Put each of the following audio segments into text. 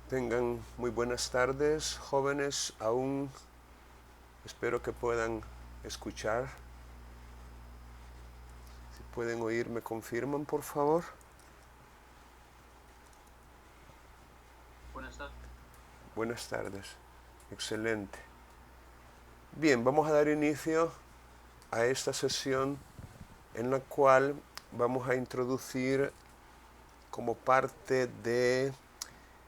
Tengan muy buenas tardes, jóvenes. Aún espero que puedan escuchar. Si pueden oír, me confirman, por favor. Buenas tardes. Buenas tardes. Excelente. Bien, vamos a dar inicio a esta sesión en la cual vamos a introducir como parte de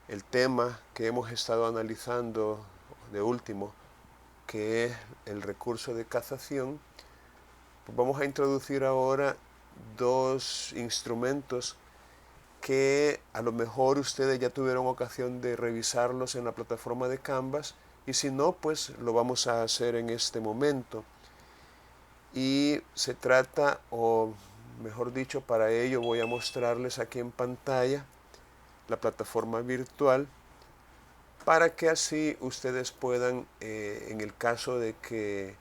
el tema que hemos estado analizando de último, que es el recurso de casación. Pues vamos a introducir ahora dos instrumentos que a lo mejor ustedes ya tuvieron ocasión de revisarlos en la plataforma de Canvas, y si no, pues lo vamos a hacer en este momento. Y se trata, o mejor dicho, para ello voy a mostrarles aquí en pantalla la plataforma virtual, para que así ustedes puedan, en el caso de que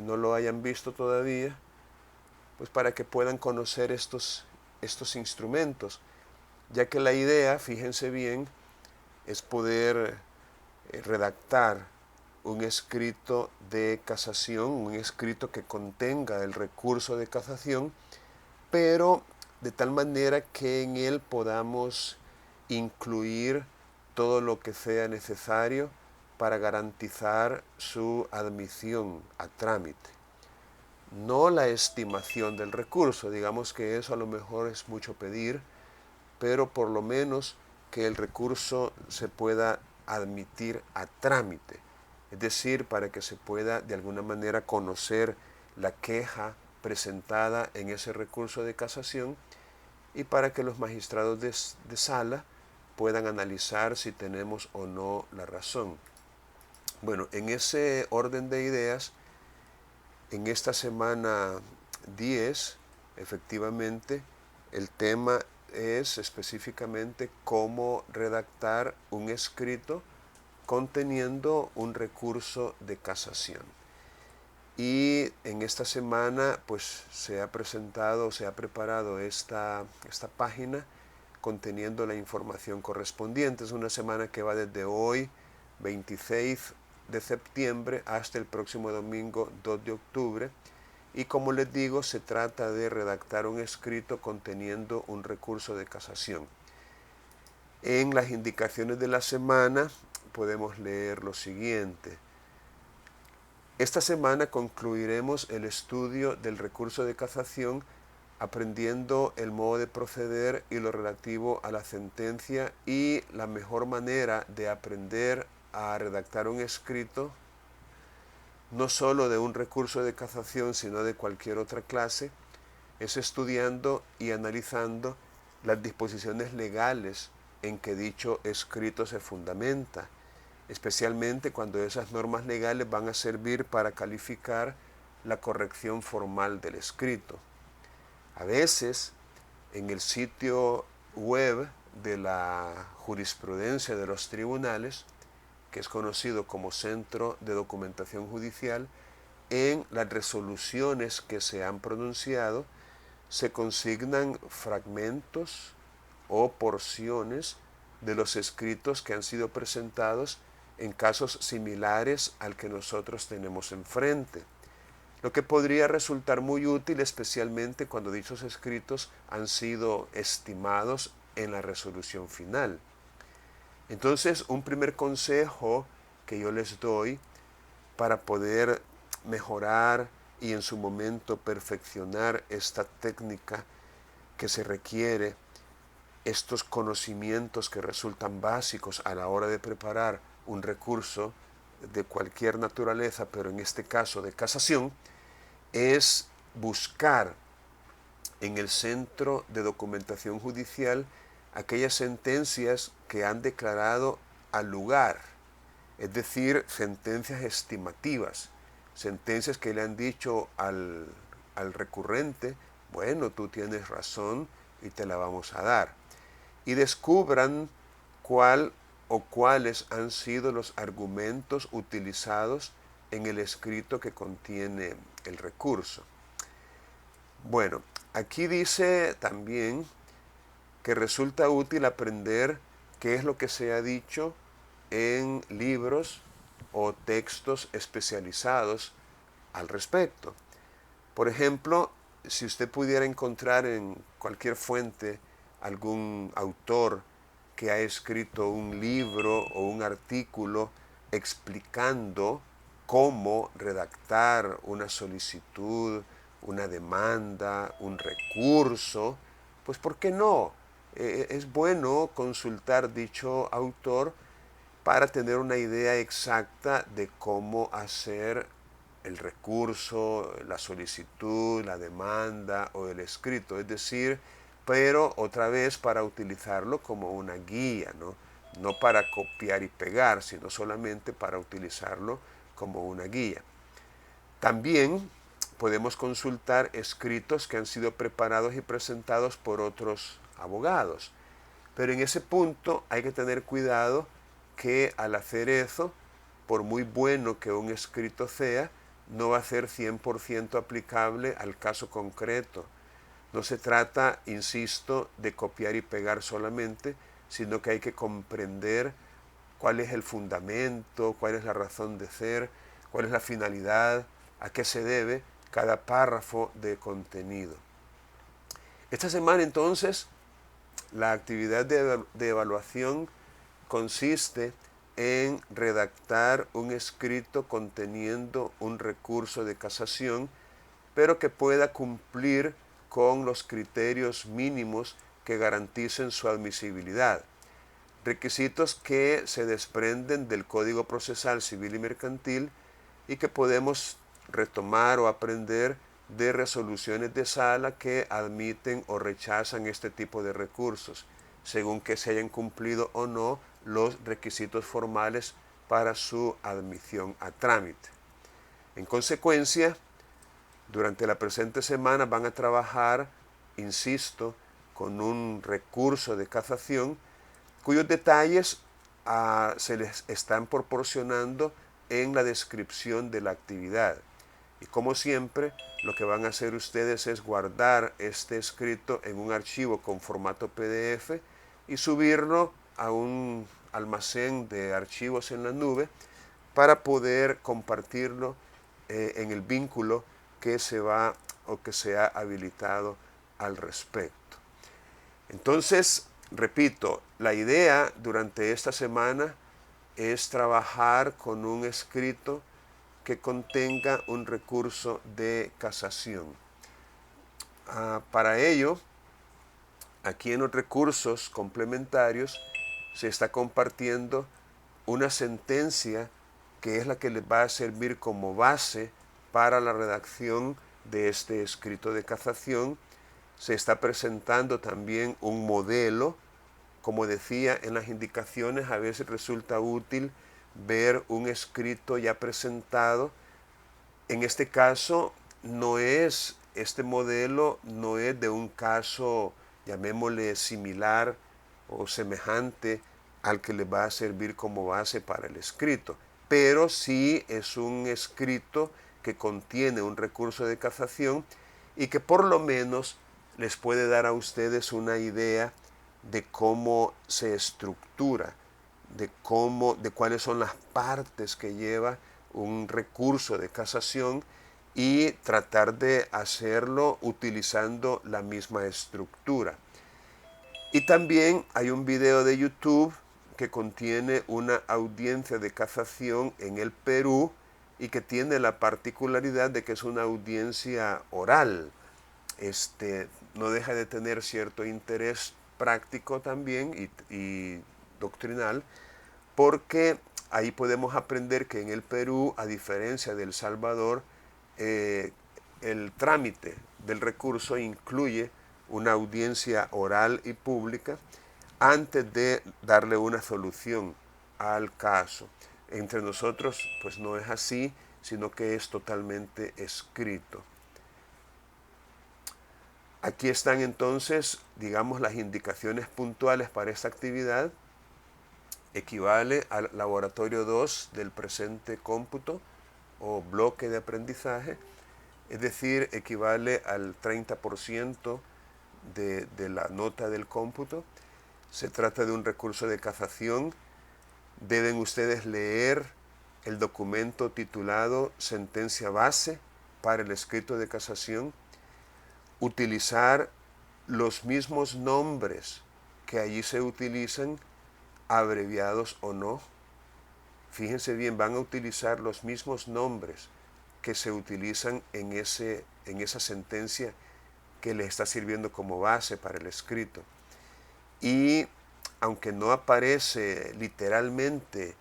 no lo hayan visto todavía, pues para que puedan conocer estos instrumentos, ya que la idea, fíjense bien, es poder redactar un escrito de casación, un escrito que contenga el recurso de casación, pero de tal manera que en él podamos incluir todo lo que sea necesario para garantizar su admisión a trámite. No la estimación del recurso, digamos que eso a lo mejor es mucho pedir, pero por lo menos que el recurso se pueda admitir a trámite, es decir, para que se pueda de alguna manera conocer la queja presentada en ese recurso de casación, y para que los magistrados de sala puedan analizar si tenemos o no la razón. Bueno, en ese orden de ideas, en esta semana 10, efectivamente, el tema es específicamente cómo redactar un escrito conteniendo un recurso de casación. Y en esta semana pues se ha presentado, se ha preparado esta página conteniendo la información correspondiente. Es una semana que va desde hoy, 26 de septiembre, hasta el próximo domingo, 2 de octubre. Y como les digo, se trata de redactar un escrito conteniendo un recurso de casación. En las indicaciones de la semana podemos leer lo siguiente. Esta semana concluiremos el estudio del recurso de casación aprendiendo el modo de proceder y lo relativo a la sentencia, y la mejor manera de aprender a redactar un escrito, no solo de un recurso de casación, sino de cualquier otra clase, es estudiando y analizando las disposiciones legales en que dicho escrito se fundamenta, especialmente cuando esas normas legales van a servir para calificar la corrección formal del escrito. A veces, en el sitio web de la jurisprudencia de los tribunales, que es conocido como Centro de Documentación Judicial, en las resoluciones que se han pronunciado, se consignan fragmentos o porciones de los escritos que han sido presentados en casos similares al que nosotros tenemos enfrente, lo que podría resultar muy útil, especialmente cuando dichos escritos han sido estimados en la resolución final. Entonces, un primer consejo que yo les doy para poder mejorar y en su momento perfeccionar esta técnica que se requiere, estos conocimientos que resultan básicos a la hora de preparar un recurso de cualquier naturaleza, pero en este caso de casación, es buscar en el Centro de Documentación Judicial aquellas sentencias que han declarado al lugar, es decir, sentencias estimativas, sentencias que le han dicho al recurrente, bueno, tú tienes razón y te la vamos a dar. Y descubran cuál o cuáles han sido los argumentos utilizados en el escrito que contiene el recurso. Bueno, aquí dice también que resulta útil aprender qué es lo que se ha dicho en libros o textos especializados al respecto. Por ejemplo, si usted pudiera encontrar en cualquier fuente algún autor que ha escrito un libro o un artículo explicando cómo redactar una solicitud, una demanda, un recurso, pues ¿por qué no? Es bueno consultar dicho autor para tener una idea exacta de cómo hacer el recurso, la solicitud, la demanda o el escrito. Es decir, pero otra vez para utilizarlo como una guía, ¿no? No para copiar y pegar, sino solamente para utilizarlo como una guía. También podemos consultar escritos que han sido preparados y presentados por otros abogados. Pero en ese punto hay que tener cuidado que al hacer eso, por muy bueno que un escrito sea, no va a ser 100% aplicable al caso concreto. No se trata, insisto, de copiar y pegar solamente, sino que hay que comprender cuál es el fundamento, cuál es la razón de ser, cuál es la finalidad, a qué se debe cada párrafo de contenido. Esta semana entonces la actividad de evaluación consiste en redactar un escrito conteniendo un recurso de casación, pero que pueda cumplir con los criterios mínimos que garanticen su admisibilidad. Requisitos que se desprenden del Código Procesal Civil y Mercantil y que podemos retomar o aprender de resoluciones de sala que admiten o rechazan este tipo de recursos, según que se hayan cumplido o no los requisitos formales para su admisión a trámite. En consecuencia, durante la presente semana van a trabajar, insisto, con un recurso de casación cuyos detalles se les están proporcionando en la descripción de la actividad. Y como siempre, lo que van a hacer ustedes es guardar este escrito en un archivo con formato PDF y subirlo a un almacén de archivos en la nube para poder compartirlo en el vínculo que se va o que se ha habilitado al respecto. Entonces, repito, la idea durante esta semana es trabajar con un escrito que contenga un recurso de casación. Para ello, aquí en los recursos complementarios se está compartiendo una sentencia que es la que les va a servir como base para la redacción de este escrito de casación. Se está presentando también un modelo. Como decía en las indicaciones, a veces resulta útil ver un escrito ya presentado. En este caso, este modelo no es de un caso, llamémosle similar o semejante al que le va a servir como base para el escrito, pero sí es un escrito que contiene un recurso de casación y que por lo menos les puede dar a ustedes una idea de cómo se estructura, de cuáles son las partes que lleva un recurso de casación y tratar de hacerlo utilizando la misma estructura. Y también hay un video de YouTube que contiene una audiencia de casación en el Perú y que tiene la particularidad de que es una audiencia oral. No deja de tener cierto interés práctico también y doctrinal, porque ahí podemos aprender que en el Perú, a diferencia de El Salvador, el trámite del recurso incluye una audiencia oral y pública antes de darle una solución al caso. Entre nosotros, pues no es así, sino que es totalmente escrito. Aquí están entonces, digamos, las indicaciones puntuales para esta actividad. Equivale al laboratorio 2 del presente cómputo o bloque de aprendizaje, es decir, equivale al 30% de la nota del cómputo. Se trata de un recurso de casación. Deben ustedes leer el documento titulado Sentencia Base para el escrito de casación, utilizar los mismos nombres que allí se utilizan, abreviados o no. Fíjense bien, van a utilizar los mismos nombres que se utilizan en esa sentencia que les está sirviendo como base para el escrito. Y aunque no aparece literalmente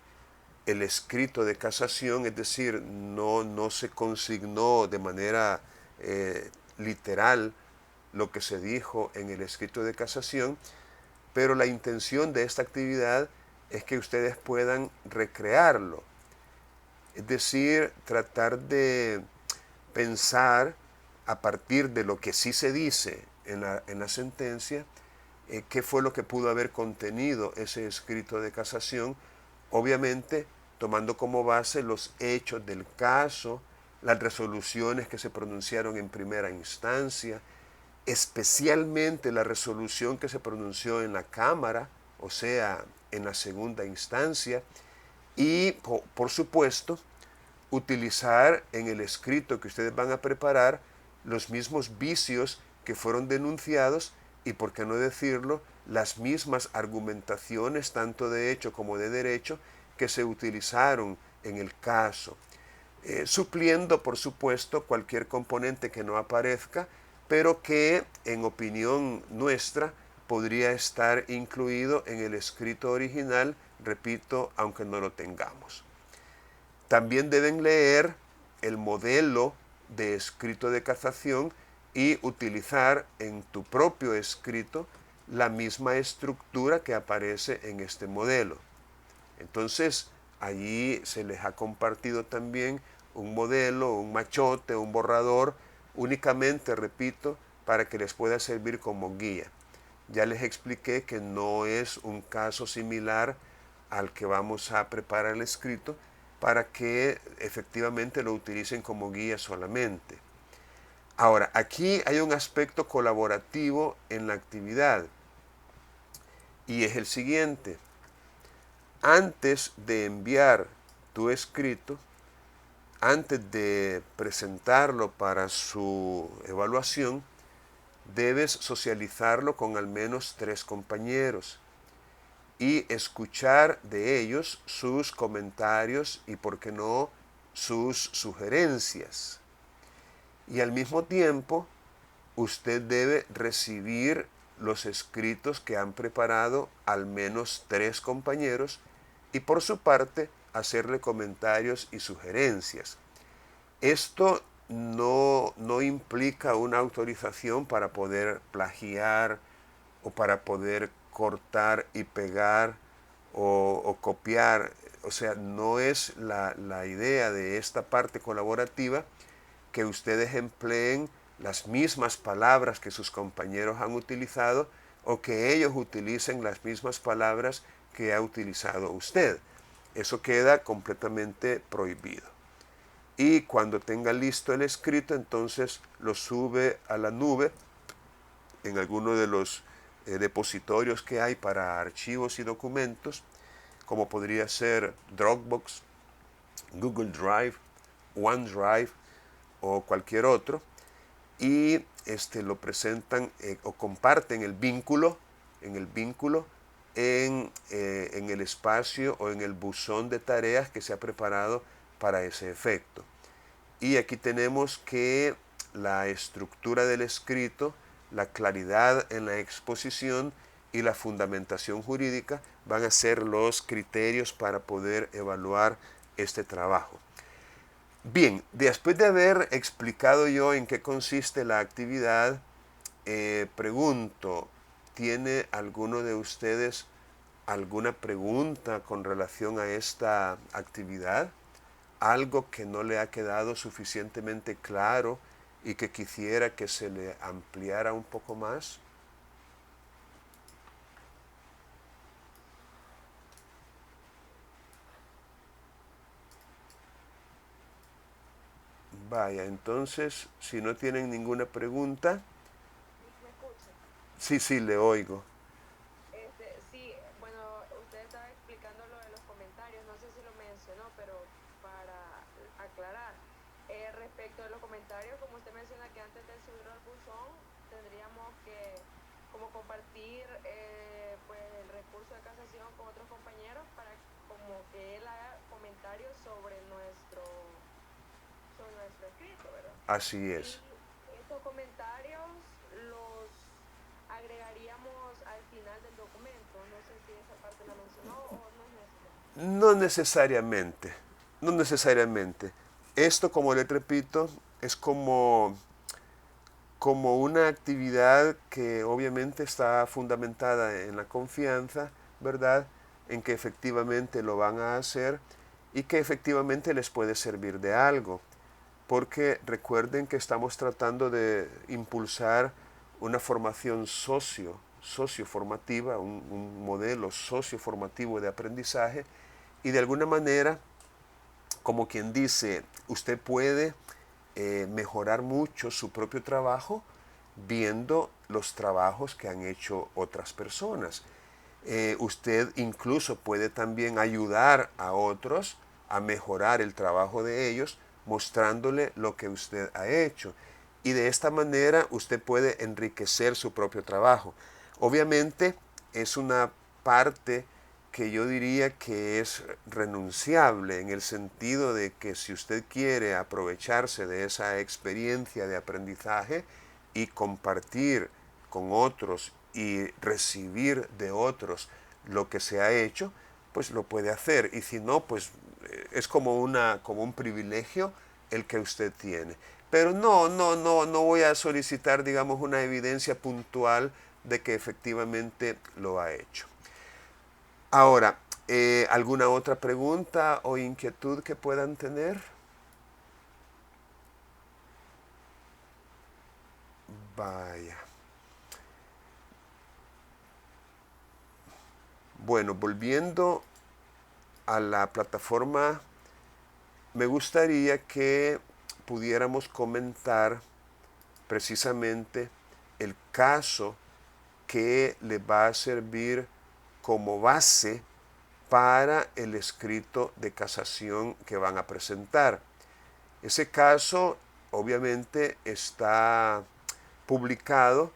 el escrito de casación, es decir, no se consignó de manera literal lo que se dijo en el escrito de casación, pero la intención de esta actividad es que ustedes puedan recrearlo, es decir, tratar de pensar a partir de lo que sí se dice en la sentencia, qué fue lo que pudo haber contenido ese escrito de casación, obviamente tomando como base los hechos del caso, las resoluciones que se pronunciaron en primera instancia, especialmente la resolución que se pronunció en la Cámara, o sea, en la segunda instancia, y por supuesto, utilizar en el escrito que ustedes van a preparar los mismos vicios que fueron denunciados y, por qué no decirlo, las mismas argumentaciones, tanto de hecho como de derecho, que se utilizaron en el caso, supliendo, por supuesto, cualquier componente que no aparezca, pero que, en opinión nuestra, podría estar incluido en el escrito original, repito, aunque no lo tengamos. También deben leer el modelo de escrito de casación y utilizar en tu propio escrito la misma estructura que aparece en este modelo. Entonces, allí se les ha compartido también un modelo, un machote, un borrador, únicamente, repito, para que les pueda servir como guía. Ya les expliqué que no es un caso similar al que vamos a preparar el escrito, para que efectivamente lo utilicen como guía solamente. Ahora, aquí hay un aspecto colaborativo en la actividad, y es el siguiente. Antes de enviar tu escrito, antes de presentarlo para su evaluación, debes socializarlo con al menos 3 compañeros y escuchar de ellos sus comentarios y, por qué no, sus sugerencias. Y al mismo tiempo, usted debe recibir los escritos que han preparado al menos 3 compañeros y, por su parte, hacerle comentarios y sugerencias. Esto no implica una autorización para poder plagiar o para poder cortar y pegar o copiar. O sea, no es la idea de esta parte colaborativa que ustedes empleen las mismas palabras que sus compañeros han utilizado o que ellos utilicen las mismas palabras que ha utilizado usted. Eso queda completamente prohibido. Y cuando tenga listo el escrito, entonces lo sube a la nube en alguno de los depositorios que hay para archivos y documentos, como podría ser Dropbox, Google Drive, OneDrive o cualquier otro, y lo presentan o comparten el vínculo en el espacio o en el buzón de tareas que se ha preparado para ese efecto. Y aquí tenemos que la estructura del escrito, la claridad en la exposición y la fundamentación jurídica van a ser los criterios para poder evaluar este trabajo. Bien, después de haber explicado yo en qué consiste la actividad, pregunto, ¿tiene alguno de ustedes alguna pregunta con relación a esta actividad? ¿Algo que no le ha quedado suficientemente claro y que quisiera que se le ampliara un poco más? Vaya, entonces, si no tienen ninguna pregunta, ¿Me escucha? sí, le oigo. mencionó, pero para aclarar, respecto de los comentarios, como usted menciona que antes de subirlo al buzón, tendríamos que como compartir pues el recurso de casación con otros compañeros para como que él haga comentarios sobre nuestro escrito, ¿verdad? Así es. Y estos comentarios los agregaríamos al final del documento. No sé si esa parte la mencionó o no es necesario. No necesariamente, no necesariamente. Esto, como le repito, es como una actividad que obviamente está fundamentada en la confianza, ¿verdad? En que efectivamente lo van a hacer y que efectivamente les puede servir de algo. Porque recuerden que estamos tratando de impulsar una formación socioformativa, un modelo socioformativo de aprendizaje y de alguna manera, como quien dice, usted puede mejorar mucho su propio trabajo viendo los trabajos que han hecho otras personas. Usted incluso puede también ayudar a otros a mejorar el trabajo de ellos mostrándole lo que usted ha hecho. Y de esta manera usted puede enriquecer su propio trabajo. Obviamente es una parte que yo diría que es renunciable en el sentido de que si usted quiere aprovecharse de esa experiencia de aprendizaje y compartir con otros y recibir de otros lo que se ha hecho, pues lo puede hacer. Y si no, pues es como un privilegio el que usted tiene. Pero no voy a solicitar, digamos, una evidencia puntual de que efectivamente lo ha hecho. Ahora, ¿alguna otra pregunta o inquietud que puedan tener? Vaya. Bueno, volviendo a la plataforma, me gustaría que pudiéramos comentar precisamente el caso que le va a servir como base para el escrito de casación que van a presentar. Ese caso obviamente está publicado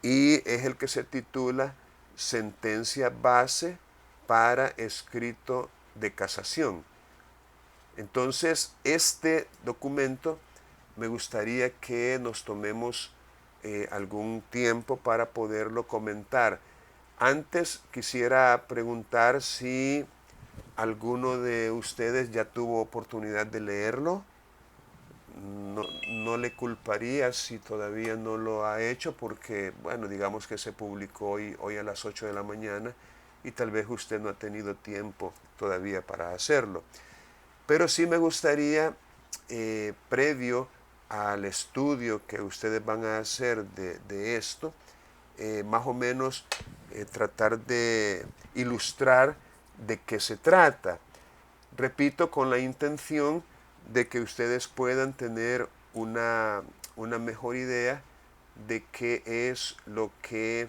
y es el que se titula Sentencia base para escrito de casación. Entonces, este documento me gustaría que nos tomemos algún tiempo para poderlo comentar. Antes quisiera preguntar si alguno de ustedes ya tuvo oportunidad de leerlo. No le culparía si todavía no lo ha hecho porque, bueno, digamos que se publicó hoy a las 8 de la mañana y tal vez usted no ha tenido tiempo todavía para hacerlo. Pero sí me gustaría, previo al estudio que ustedes van a hacer de esto, más o menos tratar de ilustrar de qué se trata. Repito, con la intención de que ustedes puedan tener una mejor idea de qué es lo que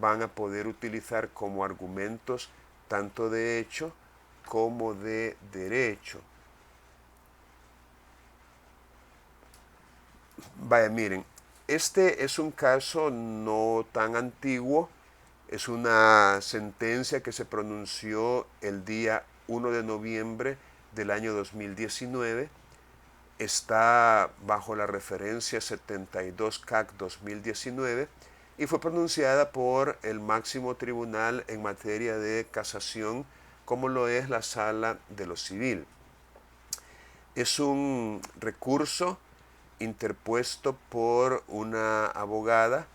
van a poder utilizar como argumentos tanto de hecho como de derecho. Vaya, miren, este es un caso no tan antiguo, es una sentencia que se pronunció el día 1 de noviembre del año 2019, está bajo la referencia 72 CAC 2019 y fue pronunciada por el máximo tribunal en materia de casación, como lo es la Sala de lo Civil. Es un recurso interpuesto por una abogada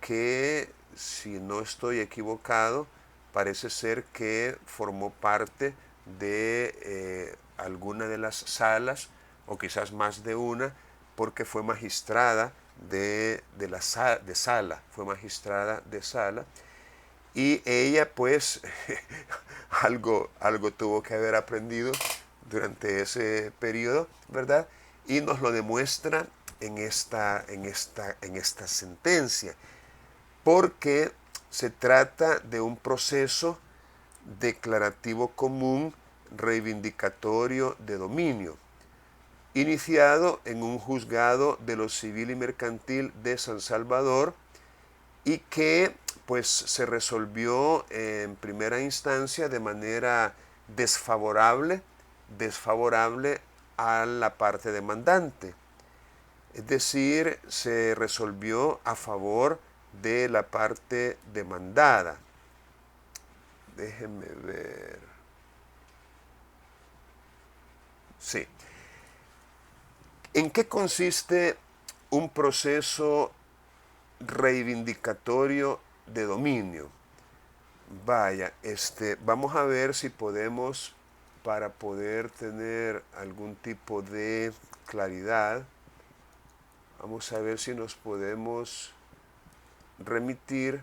que, si no estoy equivocado, parece ser que formó parte de alguna de las salas, o quizás más de una, porque fue magistrada de sala, fue magistrada de sala, y ella pues algo tuvo que haber aprendido durante ese periodo, ¿verdad? Y nos lo demuestra en esta sentencia, porque se trata de un proceso declarativo común reivindicatorio de dominio, iniciado en un juzgado de lo civil y mercantil de San Salvador y que pues se resolvió en primera instancia de manera desfavorable a la parte demandante. Es decir, se resolvió a favor de la parte demandada. Déjenme ver. Sí. ¿En qué consiste un proceso reivindicatorio de dominio? Vaya, vamos a ver si podemos, para poder tener algún tipo de claridad, vamos a ver si nos podemos remitir.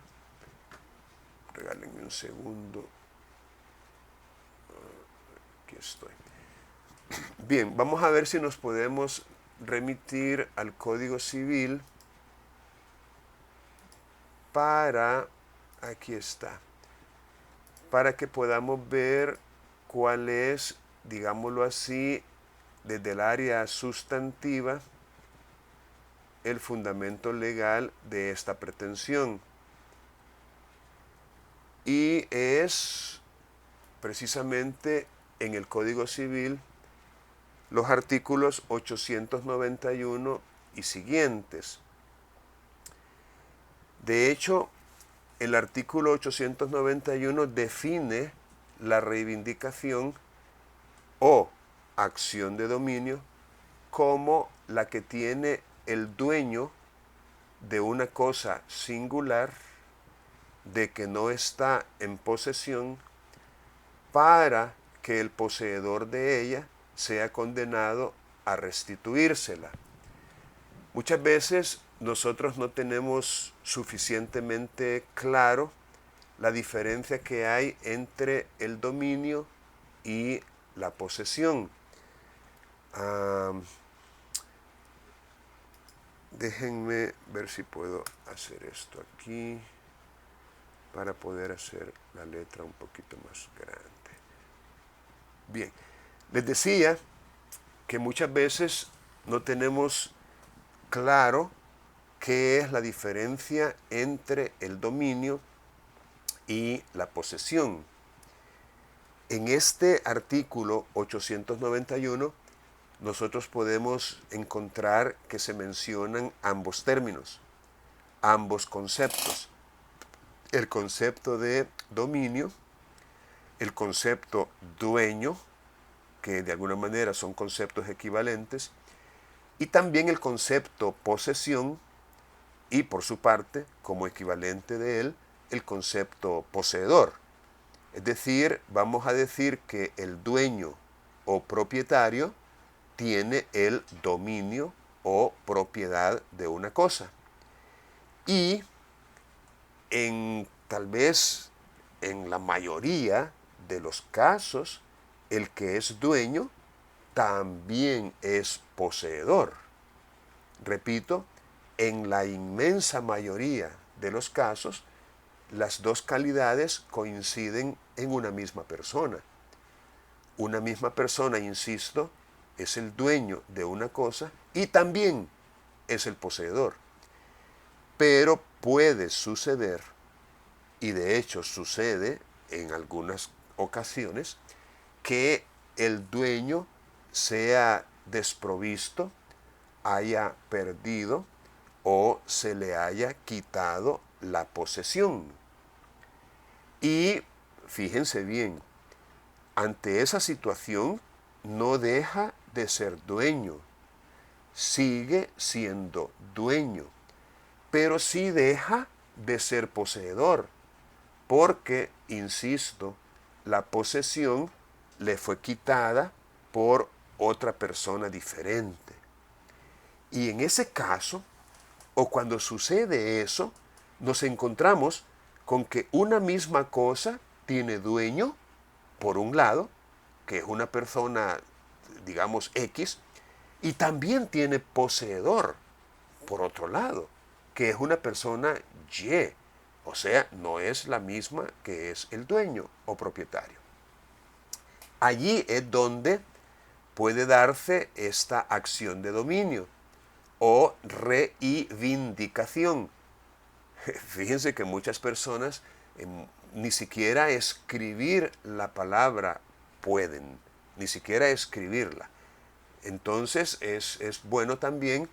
Regálenme un segundo. Aquí estoy. Bien, vamos a ver si nos podemos remitir al Código Civil aquí está, para que podamos ver cuál es, digámoslo así, desde el área sustantiva, el fundamento legal de esta pretensión. Y es precisamente en el Código Civil los artículos 891 y siguientes. De hecho, el artículo 891 define la reivindicación o acción de dominio como la que tiene el dueño de una cosa singular, de que no está en posesión, para que el poseedor de ella sea condenado a restituírsela. Muchas veces nosotros no tenemos suficientemente claro la diferencia que hay entre el dominio y la posesión. Déjenme ver si puedo hacer esto aquí para poder hacer la letra un poquito más grande. Bien, les decía que muchas veces no tenemos claro qué es la diferencia entre el dominio y la posesión. En este artículo 891 nosotros podemos encontrar que se mencionan ambos términos, ambos conceptos. El concepto de dominio, el concepto dueño, que de alguna manera son conceptos equivalentes, y también el concepto posesión, y por su parte, como equivalente de él, el concepto poseedor. Es decir, vamos a decir que el dueño o propietario tiene el dominio o propiedad de una cosa. Y tal vez en la mayoría de los casos, el que es dueño también es poseedor. Repito, en la inmensa mayoría de los casos, las dos calidades coinciden en una misma persona. Una misma persona, insisto, es el dueño de una cosa y también es el poseedor. Pero puede suceder, y de hecho sucede en algunas ocasiones, que el dueño sea desprovisto, haya perdido o se le haya quitado la posesión. Y fíjense bien, ante esa situación no deja de ser dueño, sigue siendo dueño, pero sí deja de ser poseedor, porque, insisto, la posesión le fue quitada por otra persona diferente. Y en ese caso, o cuando sucede eso, nos encontramos con que una misma cosa tiene dueño, por un lado, que es una persona, digamos, X, y también tiene poseedor, por otro lado, que es una persona Y, o sea, no es la misma que es el dueño o propietario. allí es donde puede darse esta acción de dominio o reivindicación. Fíjense que muchas personas ni siquiera escribir la palabra pueden, ni siquiera escribirla. Entonces es bueno también,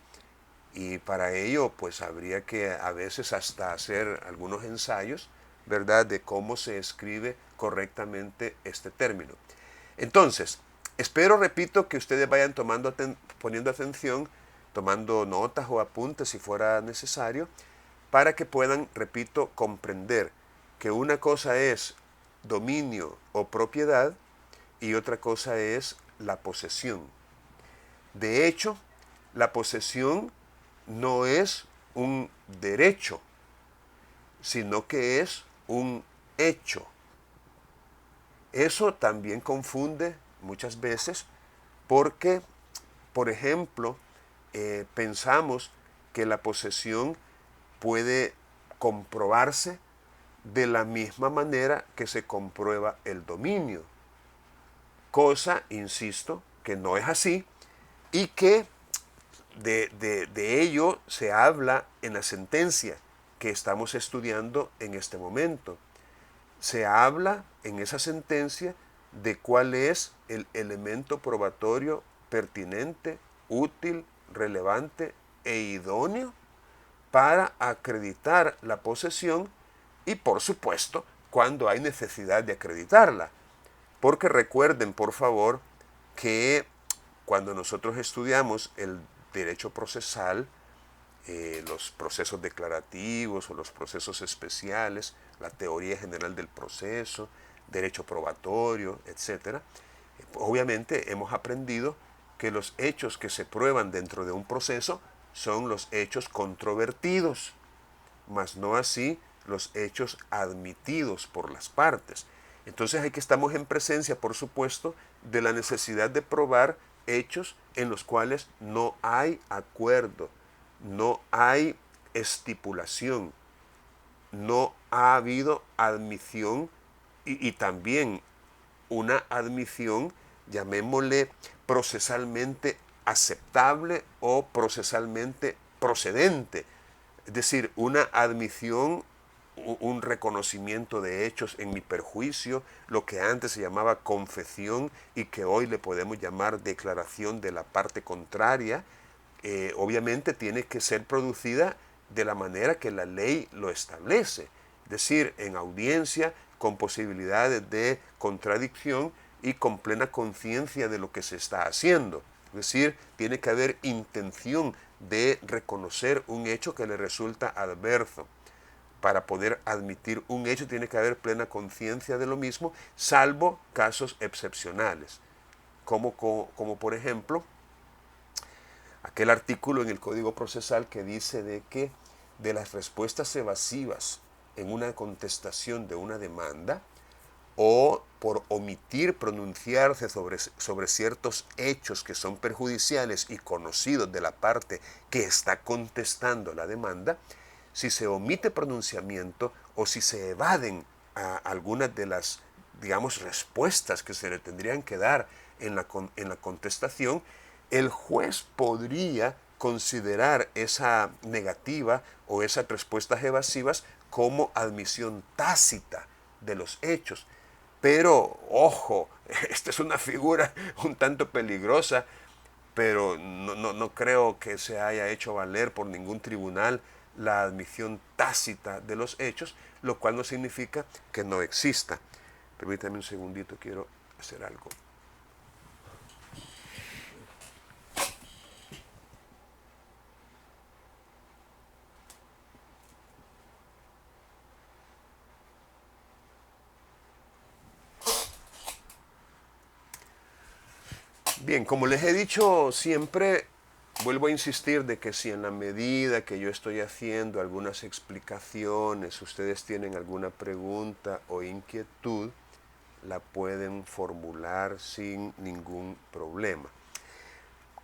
y para ello pues habría que a veces hasta hacer algunos ensayos, ¿verdad?, de cómo se escribe correctamente este término. Entonces, espero, repito, que ustedes vayan poniendo atención, tomando notas o apuntes si fuera necesario, para que puedan, repito, comprender que una cosa es dominio o propiedad y otra cosa es la posesión. De hecho, la posesión no es un derecho, sino que es un hecho. Eso también confunde muchas veces porque, por ejemplo, pensamos que la posesión puede comprobarse de la misma manera que se comprueba el dominio. Cosa, insisto, que no es así y que de ello se habla en la sentencia que estamos estudiando en este momento. Se habla en esa sentencia de cuál es el elemento probatorio pertinente, útil, relevante e idóneo para acreditar la posesión y, por supuesto, cuando hay necesidad de acreditarla. Porque recuerden, por favor, que cuando nosotros estudiamos el derecho procesal, los procesos declarativos o los procesos especiales, la teoría general del proceso, derecho probatorio, etc., obviamente hemos aprendido que los hechos que se prueban dentro de un proceso son los hechos controvertidos, mas no así los hechos admitidos por las partes. Entonces aquí estamos en presencia, por supuesto, de la necesidad de probar hechos en los cuales no hay acuerdo, no hay estipulación, no ha habido admisión y también una admisión, llamémosle procesalmente aceptable o procesalmente procedente. Es decir, una admisión, un reconocimiento de hechos en mi perjuicio, lo que antes se llamaba confesión y que hoy le podemos llamar declaración de la parte contraria, obviamente tiene que ser producida de la manera que la ley lo establece. Es decir, en audiencia, con posibilidades de contradicción y con plena conciencia de lo que se está haciendo. Es decir, tiene que haber intención de reconocer un hecho que le resulta adverso. Para poder admitir un hecho tiene que haber plena conciencia de lo mismo, salvo casos excepcionales, como por ejemplo aquel artículo en el Código Procesal que dice de que de las respuestas evasivas en una contestación de una demanda o por omitir pronunciarse sobre ciertos hechos que son perjudiciales y conocidos de la parte que está contestando la demanda, si se omite pronunciamiento o si se evaden algunas de las, digamos, respuestas que se le tendrían que dar en la contestación, el juez podría considerar esa negativa o esas respuestas evasivas como admisión tácita de los hechos. Pero, ojo, esta es una figura un tanto peligrosa, pero no creo que se haya hecho valer por ningún tribunal la admisión tácita de los hechos, lo cual no significa que no exista. Permítame un segundito, quiero hacer algo. Bien, como les he dicho siempre, vuelvo a insistir de que si en la medida que yo estoy haciendo algunas explicaciones, ustedes tienen alguna pregunta o inquietud, la pueden formular sin ningún problema.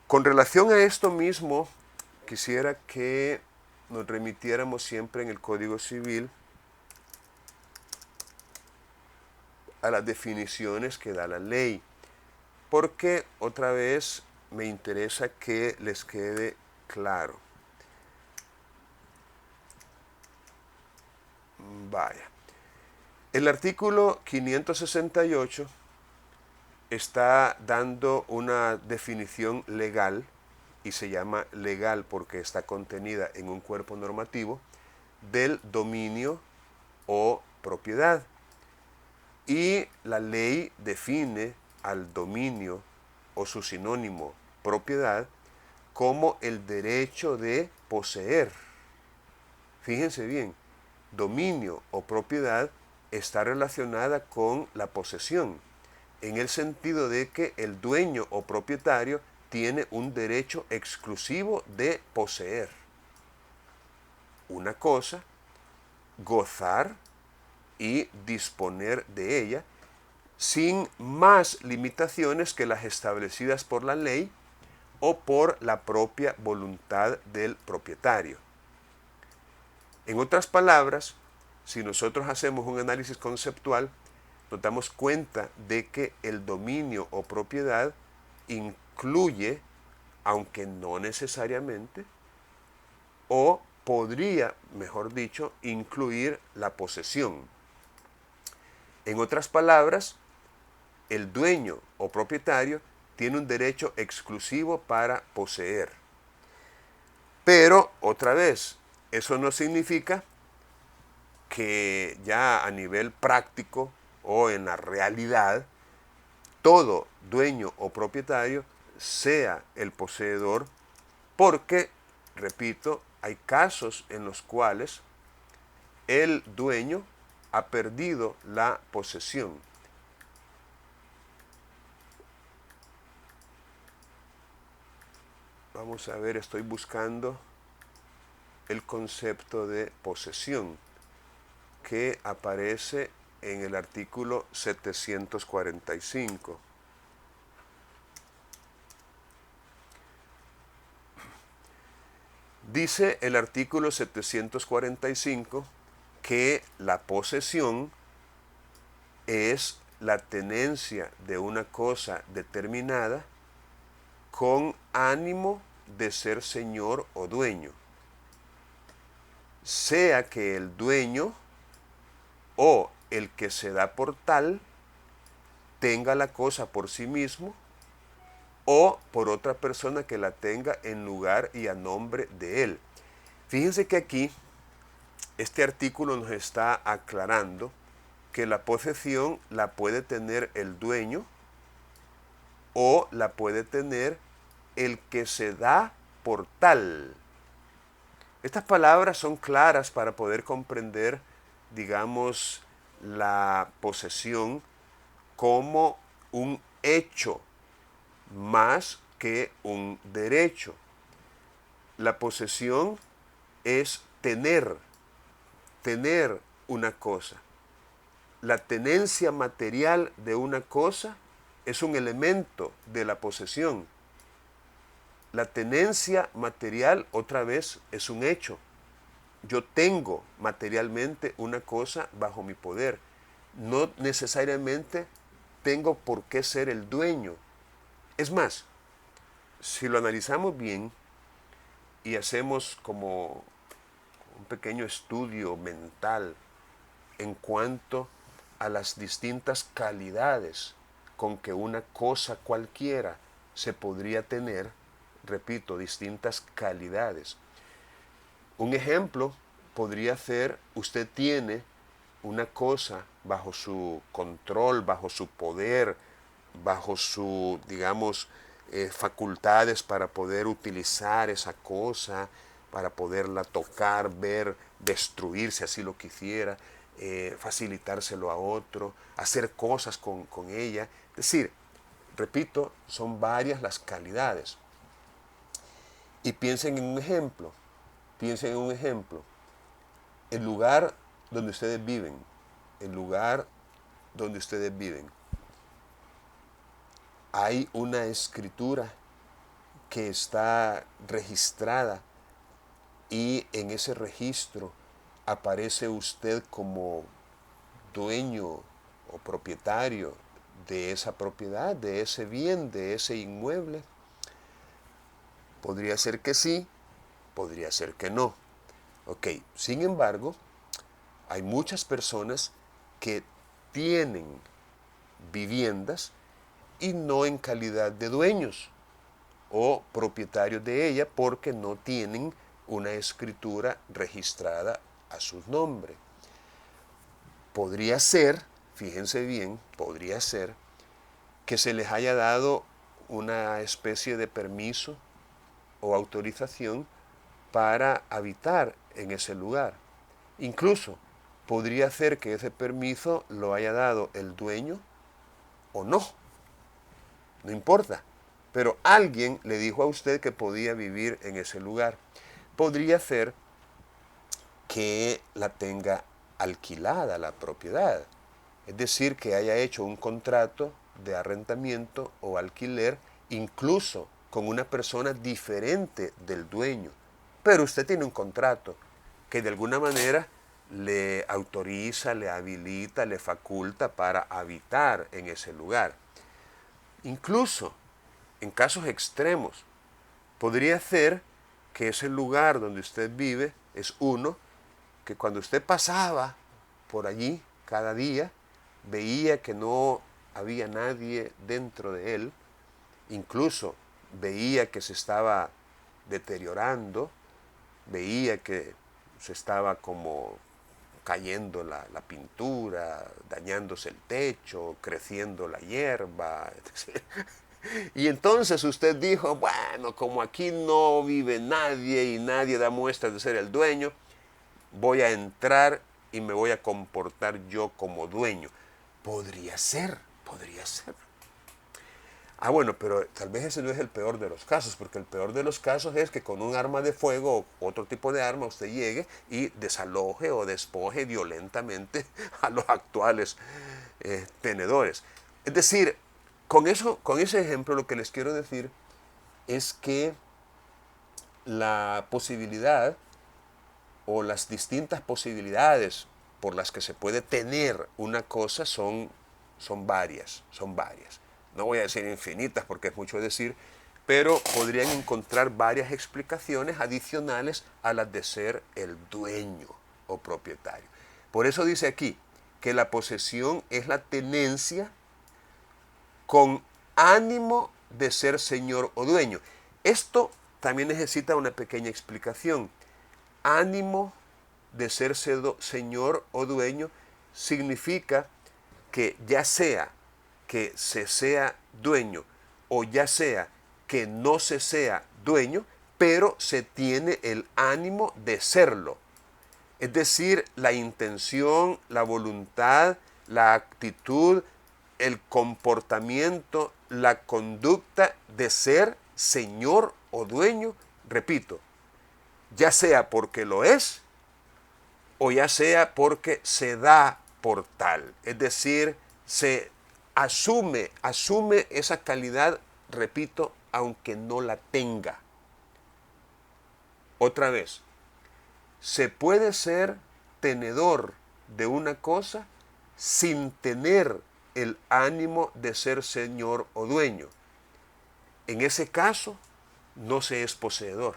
Con relación a esto mismo, quisiera que nos remitiéramos siempre en el Código Civil a las definiciones que da la ley. porque otra vez me interesa que les quede claro. Vaya. El artículo 568 está dando una definición legal, y se llama legal porque está contenida en un cuerpo normativo, del dominio o propiedad. Y la ley define al dominio o su sinónimo propiedad como el derecho de poseer. Fíjense bien, dominio o propiedad está relacionada con la posesión, en el sentido de que el dueño o propietario tiene un derecho exclusivo de poseer una cosa, gozar y disponer de ella, sin más limitaciones que las establecidas por la ley o por la propia voluntad del propietario. En otras palabras, si nosotros hacemos un análisis conceptual, nos damos cuenta de que el dominio o propiedad incluye, aunque no necesariamente, o podría, mejor dicho, incluir la posesión. En otras palabras, el dueño o propietario tiene un derecho exclusivo para poseer. Pero, otra vez, eso no significa que ya a nivel práctico o en la realidad, todo dueño o propietario sea el poseedor, porque, repito, hay casos en los cuales el dueño ha perdido la posesión. Vamos a ver, estoy buscando el concepto de posesión que aparece en el artículo 745. Dice el artículo 745 que la posesión es la tenencia de una cosa determinada con ánimo de ser señor o dueño, sea que el dueño o el que se da por tal tenga la cosa por sí mismo o por otra persona que la tenga en lugar y a nombre de él. Fíjense que aquí este artículo nos está aclarando que la posesión la puede tener el dueño o la puede tener el que se da por tal. Estas palabras son claras para poder comprender, digamos, la posesión como un hecho más que un derecho. La posesión es tener una cosa. La tenencia material de una cosa es un elemento de la posesión. La tenencia material, otra vez, es un hecho. Yo tengo materialmente una cosa bajo mi poder. No necesariamente tengo por qué ser el dueño. Es más, si lo analizamos bien y hacemos como un pequeño estudio mental en cuanto a las distintas calidades con que una cosa cualquiera se podría tener, repito, distintas calidades. Un ejemplo podría ser, usted tiene una cosa bajo su control, bajo su poder, bajo su, digamos, facultades para poder utilizar esa cosa, para poderla tocar, ver, destruir si así lo quisiera, facilitárselo a otro, hacer cosas con ella. Es decir, repito, son varias las calidades. Y piensen en un ejemplo, el lugar donde ustedes viven, hay una escritura que está registrada y en ese registro aparece usted como dueño o propietario de esa propiedad, de ese bien, de ese inmueble? Podría ser que sí, podría ser que no. Ok, sin embargo, hay muchas personas que tienen viviendas y no en calidad de dueños o propietarios de ella porque no tienen una escritura registrada a su nombre. Podría ser, fíjense bien, podría ser que se les haya dado una especie de permiso o autorización para habitar en ese lugar. Incluso podría ser que ese permiso lo haya dado el dueño o no, no importa. Pero alguien le dijo a usted que podía vivir en ese lugar. Podría ser que la tenga alquilada la propiedad. Es decir, que haya hecho un contrato de arrendamiento o alquiler, incluso con una persona diferente del dueño. Pero usted tiene un contrato que de alguna manera le autoriza, le habilita, le faculta para habitar en ese lugar. Incluso en casos extremos, podría ser que ese lugar donde usted vive es uno que cuando usted pasaba por allí cada día, veía que no había nadie dentro de él, incluso veía que se estaba deteriorando, veía que se estaba como cayendo la pintura, dañándose el techo, creciendo la hierba. Y entonces usted dijo, bueno, como aquí no vive nadie y nadie da muestras de ser el dueño, voy a entrar y me voy a comportar yo como dueño. Podría ser, podría ser. Ah, bueno, pero tal vez ese no es el peor de los casos, porque el peor de los casos es que con un arma de fuego o otro tipo de arma usted llegue y desaloje o despoje violentamente a los actuales tenedores. Es decir, con ese ejemplo lo que les quiero decir es que la posibilidad o las distintas posibilidades por las que se puede tener una cosa son varias, son varias. No voy a decir infinitas porque es mucho decir, pero podrían encontrar varias explicaciones adicionales a las de ser el dueño o propietario. Por eso dice aquí que la posesión es la tenencia con ánimo de ser señor o dueño. Esto también necesita una pequeña explicación. Ánimo de ser señor o dueño significa que ya sea que se sea dueño o ya sea que no se sea dueño, pero se tiene el ánimo de serlo. Es decir, la intención, la voluntad, la actitud, el comportamiento, la conducta de ser señor o dueño, repito, ya sea porque lo es o ya sea porque se da por tal. Es decir, se asume esa calidad, repito, aunque no la tenga. Otra vez, se puede ser tenedor de una cosa sin tener el ánimo de ser señor o dueño. En ese caso, no se es poseedor.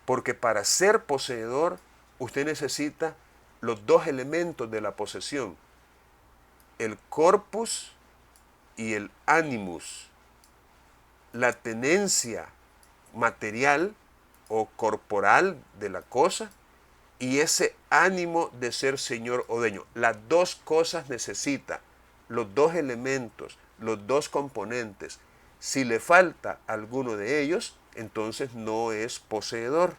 Porque para ser poseedor, usted necesita los dos elementos de la posesión, el corpus y el animus, la tenencia material o corporal de la cosa y ese ánimo de ser señor o dueño. Las dos cosas necesita, los dos elementos, los dos componentes. Si le falta alguno de ellos, entonces no es poseedor.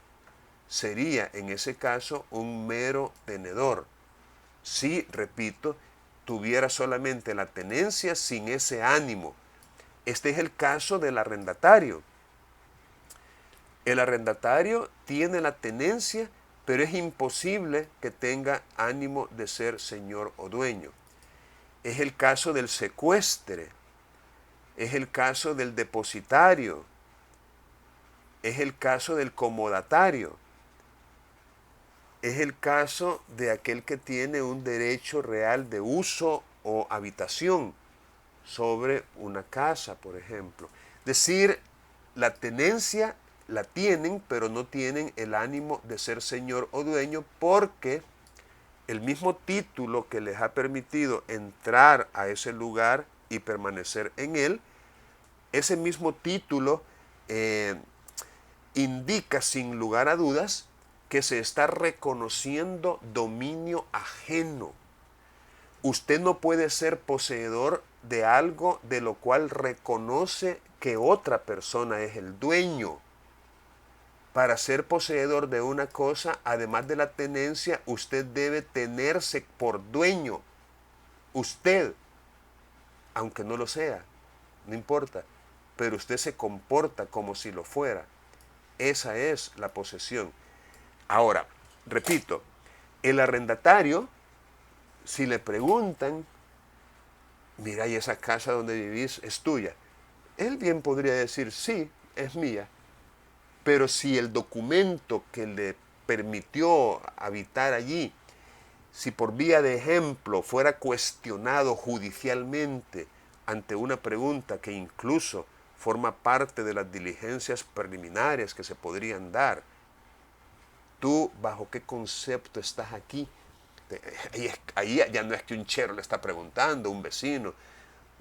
Sería en ese caso un mero tenedor. Si, repito, tuviera solamente la tenencia sin ese ánimo. Este es el caso del arrendatario. El arrendatario tiene la tenencia, pero es imposible que tenga ánimo de ser señor o dueño. Es el caso del secuestre, es el caso del depositario, es el caso del comodatario, es el caso de aquel que tiene un derecho real de uso o habitación. sobre una casa, por ejemplo. Es decir, la tenencia la tienen, pero no tienen el ánimo de ser señor o dueño, porque el mismo título que les ha permitido entrar a ese lugar y permanecer en él, ese mismo título indica sin lugar a dudas que se está reconociendo dominio ajeno. Usted no puede ser poseedor de algo de lo cual reconoce que otra persona es el dueño. Para ser poseedor de una cosa, además de la tenencia, usted debe tenerse por dueño. Usted, aunque no lo sea, no importa, pero usted se comporta como si lo fuera. Esa es la posesión. Ahora, repito, el arrendatario, si le preguntan, mira, ¿y esa casa donde vivís es tuya? Él bien podría decir, sí, es mía. Pero si el documento que le permitió habitar allí, si por vía de ejemplo fuera cuestionado judicialmente ante una pregunta que incluso forma parte de las diligencias preliminares que se podrían dar, ¿tú bajo qué concepto estás aquí? Ahí ya no es que un chero le está preguntando, un vecino,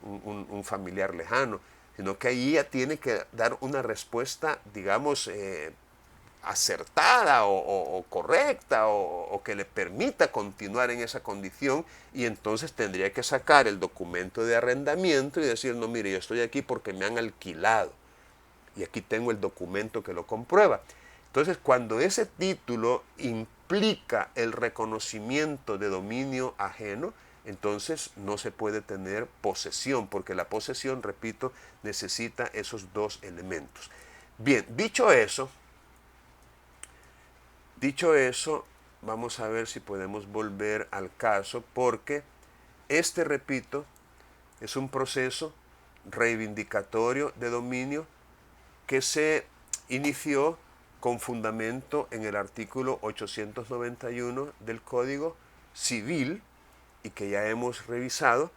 un familiar lejano, sino que ahí ya tiene que dar una respuesta, digamos, acertada o correcta o que le permita continuar en esa condición, y entonces tendría que sacar el documento de arrendamiento y decir, no, mire, yo estoy aquí porque me han alquilado y aquí tengo el documento que lo comprueba. Entonces, cuando ese título implica el reconocimiento de dominio ajeno, entonces no se puede tener posesión, porque la posesión, repito, necesita esos dos elementos. Bien, dicho eso, vamos a ver si podemos volver al caso, porque repito, es un proceso reivindicatorio de dominio que se inició con fundamento en el artículo 891 del Código Civil, y que ya hemos revisado,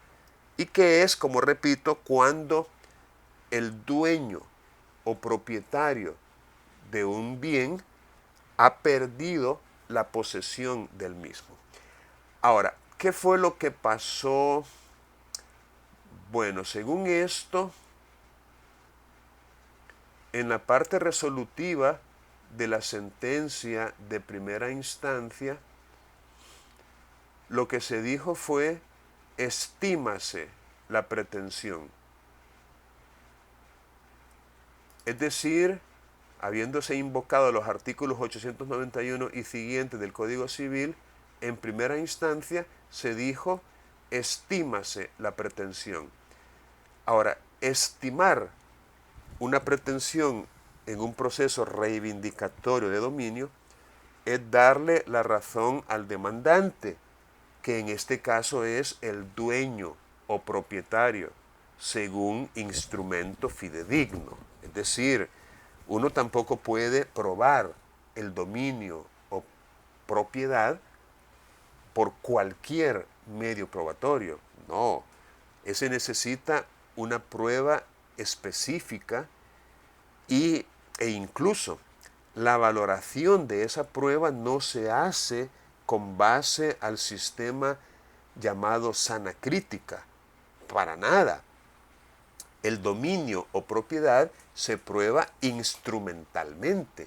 y que es, como repito, cuando el dueño o propietario de un bien ha perdido la posesión del mismo. Ahora, ¿qué fue lo que pasó? Bueno, según esto, en la parte resolutiva de la sentencia de primera instancia, lo que se dijo fue, estímase la pretensión. Es decir, habiéndose invocado los artículos 891 y siguientes del Código Civil, en primera instancia se dijo, estímase la pretensión. Ahora, estimar una pretensión en un proceso reivindicatorio de dominio es darle la razón al demandante, que en este caso es el dueño o propietario, según instrumento fidedigno. Es decir, uno tampoco puede probar el dominio o propiedad por cualquier medio probatorio. No, ese necesita una prueba específica e incluso la valoración de esa prueba no se hace con base al sistema llamado sana crítica, para nada. El dominio o propiedad se prueba instrumentalmente.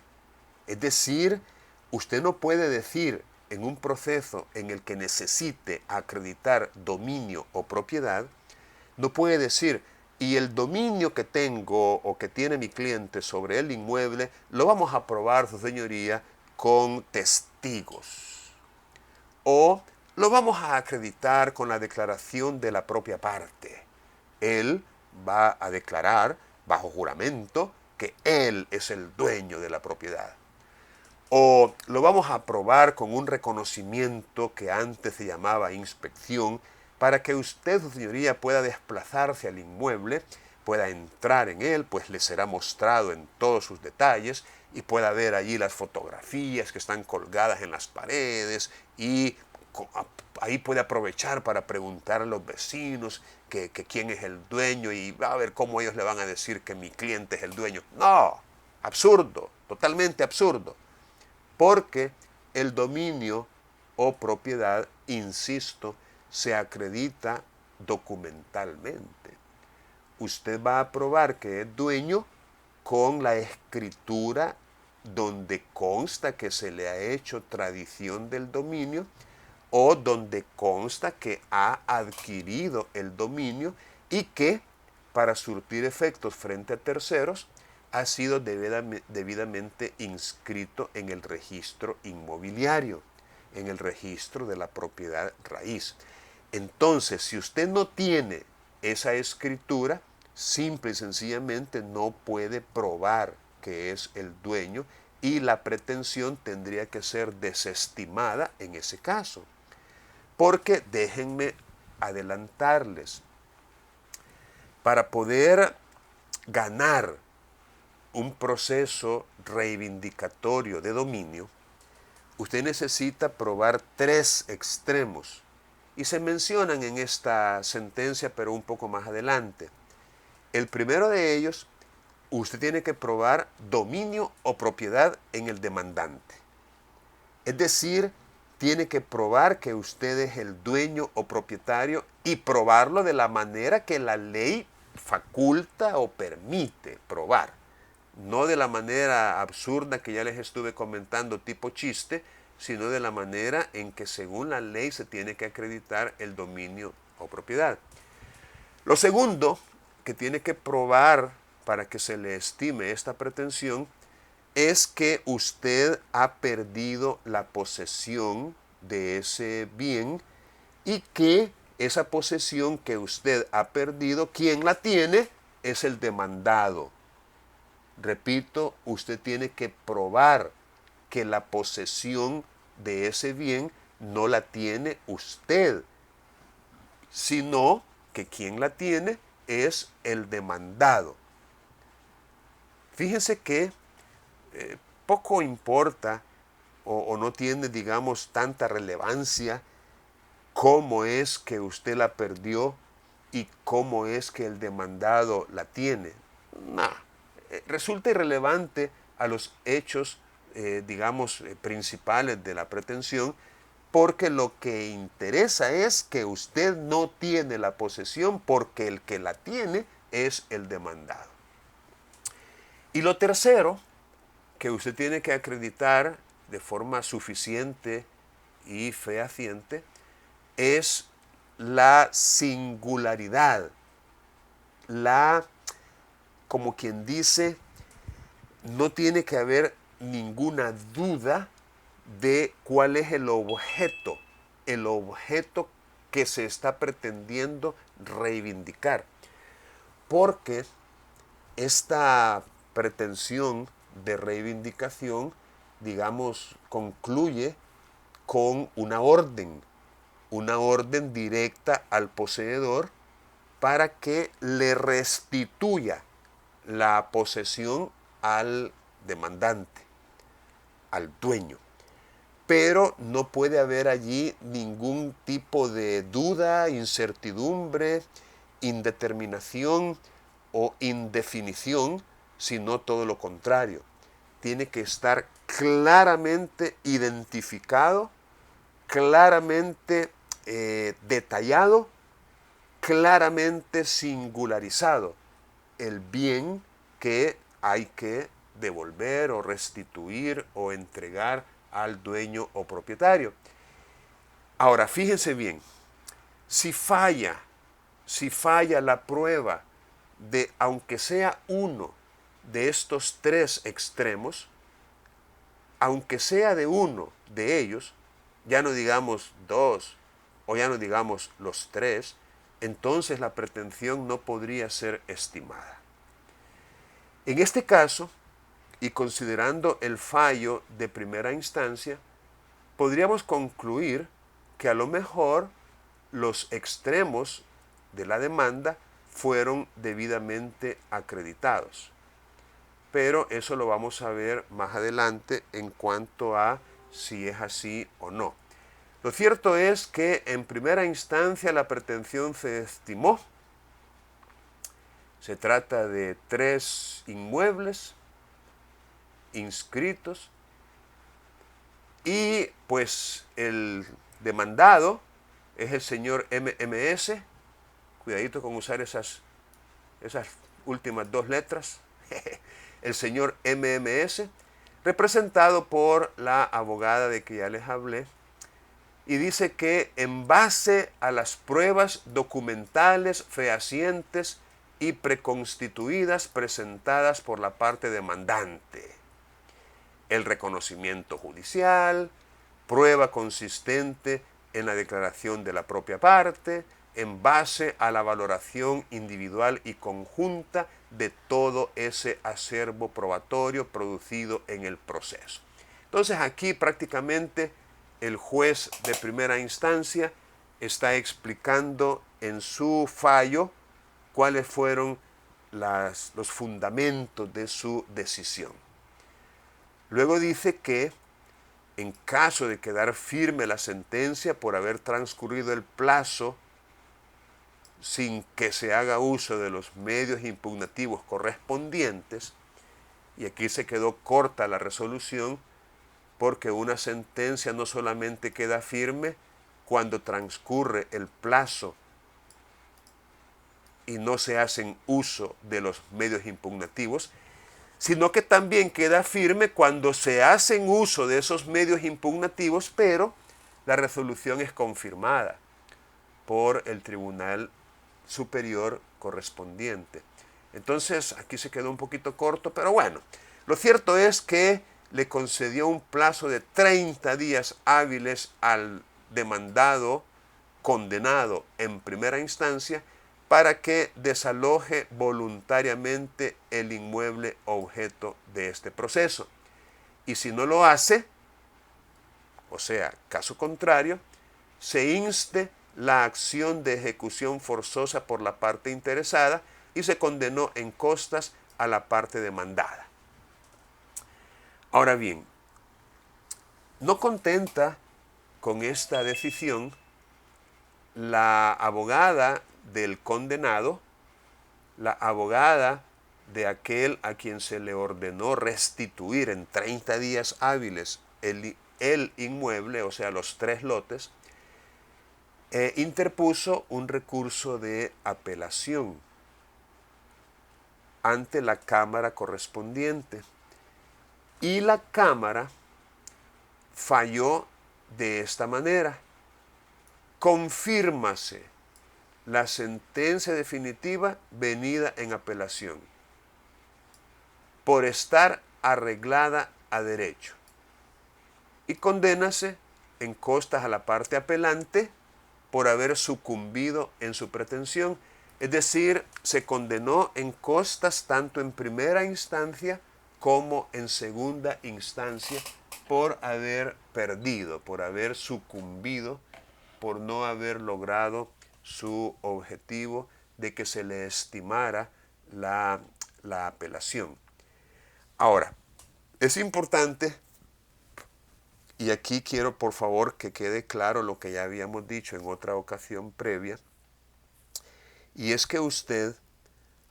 Es decir, usted no puede decir en un proceso en el que necesite acreditar dominio o propiedad, no puede decir, y el dominio que tengo o que tiene mi cliente sobre el inmueble, lo vamos a probar, su señoría, con testigos. O lo vamos a acreditar con la declaración de la propia parte. Él va a declarar bajo juramento que él es el dueño de la propiedad. O lo vamos a probar con un reconocimiento que antes se llamaba inspección, para que usted, su señoría, pueda desplazarse al inmueble, pueda entrar en él, pues le será mostrado en todos sus detalles, y pueda ver allí las fotografías que están colgadas en las paredes, y ahí puede aprovechar para preguntar a los vecinos que quién es el dueño y va a ver cómo ellos le van a decir que mi cliente es el dueño. No, absurdo, totalmente absurdo. Porque el dominio o propiedad, insisto, se acredita documentalmente. Usted va a probar que es dueño con la escritura donde consta que se le ha hecho tradición del dominio o donde consta que ha adquirido el dominio y que, para surtir efectos frente a terceros, ha sido debidamente inscrito en el registro inmobiliario, en el registro de la propiedad raíz. Entonces, si usted no tiene esa escritura, simple y sencillamente no puede probar que es el dueño y la pretensión tendría que ser desestimada en ese caso. Porque déjenme adelantarles, para poder ganar un proceso reivindicatorio de dominio, usted necesita probar 3 extremos y se mencionan en esta sentencia, pero un poco más adelante. El primero de ellos, usted tiene que probar dominio o propiedad en el demandante. Es decir, tiene que probar que usted es el dueño o propietario y probarlo de la manera que la ley faculta o permite probar. No de la manera absurda que ya les estuve comentando, tipo chiste, sino de la manera en que según la ley se tiene que acreditar el dominio o propiedad. Lo segundo que tiene que probar para que se le estime esta pretensión es que usted ha perdido la posesión de ese bien y que esa posesión que usted ha perdido, quien la tiene es el demandado. Repito, usted tiene que probar que la posesión de ese bien no la tiene usted, sino que quien la tiene es el demandado. Fíjense que poco importa o no tiene, digamos, tanta relevancia cómo es que usted la perdió y cómo es que el demandado la tiene. No, resulta irrelevante a los hechos, digamos, principales de la pretensión, porque lo que interesa es que usted no tiene la posesión porque el que la tiene es el demandado. Y lo tercero que usted tiene que acreditar de forma suficiente y fehaciente es la singularidad, como quien dice, no tiene que haber ninguna duda de cuál es el objeto que se está pretendiendo reivindicar. Porque esta pretensión de reivindicación, digamos, concluye con una orden directa al poseedor para que le restituya la posesión al demandante, al dueño. Pero no puede haber allí ningún tipo de duda, incertidumbre, indeterminación o indefinición, sino todo lo contrario. Tiene que estar claramente identificado, claramente detallado, claramente singularizado el bien que hay que devolver o restituir o entregar al dueño o propietario. Ahora, fíjense bien, si falla la prueba de, aunque sea uno de estos 3 extremos, aunque sea de uno de ellos, ya no digamos 2 o ya no digamos los 3, entonces la pretensión no podría ser estimada. En este caso, y considerando el fallo de primera instancia, podríamos concluir que a lo mejor los extremos de la demanda fueron debidamente acreditados. Pero eso lo vamos a ver más adelante en cuanto a si es así o no. Lo cierto es que en primera instancia la pretensión se estimó. Se trata de 3 inmuebles inscritos y pues el demandado es el señor MMS. Cuidadito con usar esas últimas 2 letras. El señor MMS, representado por la abogada de que ya les hablé, y dice que en base a las pruebas documentales fehacientes y preconstituidas presentadas por la parte demandante, el reconocimiento judicial, prueba consistente en la declaración de la propia parte, en base a la valoración individual y conjunta de todo ese acervo probatorio producido en el proceso. Entonces aquí prácticamente el juez de primera instancia está explicando en su fallo cuáles fueron los fundamentos de su decisión. Luego dice que en caso de quedar firme la sentencia por haber transcurrido el plazo sin que se haga uso de los medios impugnativos correspondientes, y aquí se quedó corta la resolución, porque una sentencia no solamente queda firme cuando transcurre el plazo y no se hacen uso de los medios impugnativos, sino que también queda firme cuando se hacen uso de esos medios impugnativos, pero la resolución es confirmada por el Tribunal Superior correspondiente. Entonces, aquí se quedó un poquito corto, pero bueno, lo cierto es que le concedió un plazo de 30 días hábiles al demandado condenado en primera instancia para que desaloje voluntariamente el inmueble objeto de este proceso. Y si no lo hace, o sea, caso contrario, se inste la acción de ejecución forzosa por la parte interesada y se condenó en costas a la parte demandada. Ahora bien, no contenta con esta decisión, la abogada del condenado, la abogada de aquel a quien se le ordenó restituir en 30 días hábiles el inmueble, o sea, los 3 lotes, interpuso un recurso de apelación ante la Cámara correspondiente. Y la Cámara falló de esta manera: confírmase la sentencia definitiva venida en apelación por estar arreglada a derecho, y condénase en costas a la parte apelante por haber sucumbido en su pretensión. Es decir, se condenó en costas tanto en primera instancia como en segunda instancia por haber perdido, por haber sucumbido, por no haber logrado su objetivo de que se le estimara la apelación. Ahora, es importante, y aquí quiero por favor que quede claro lo que ya habíamos dicho en otra ocasión previa, y es que usted,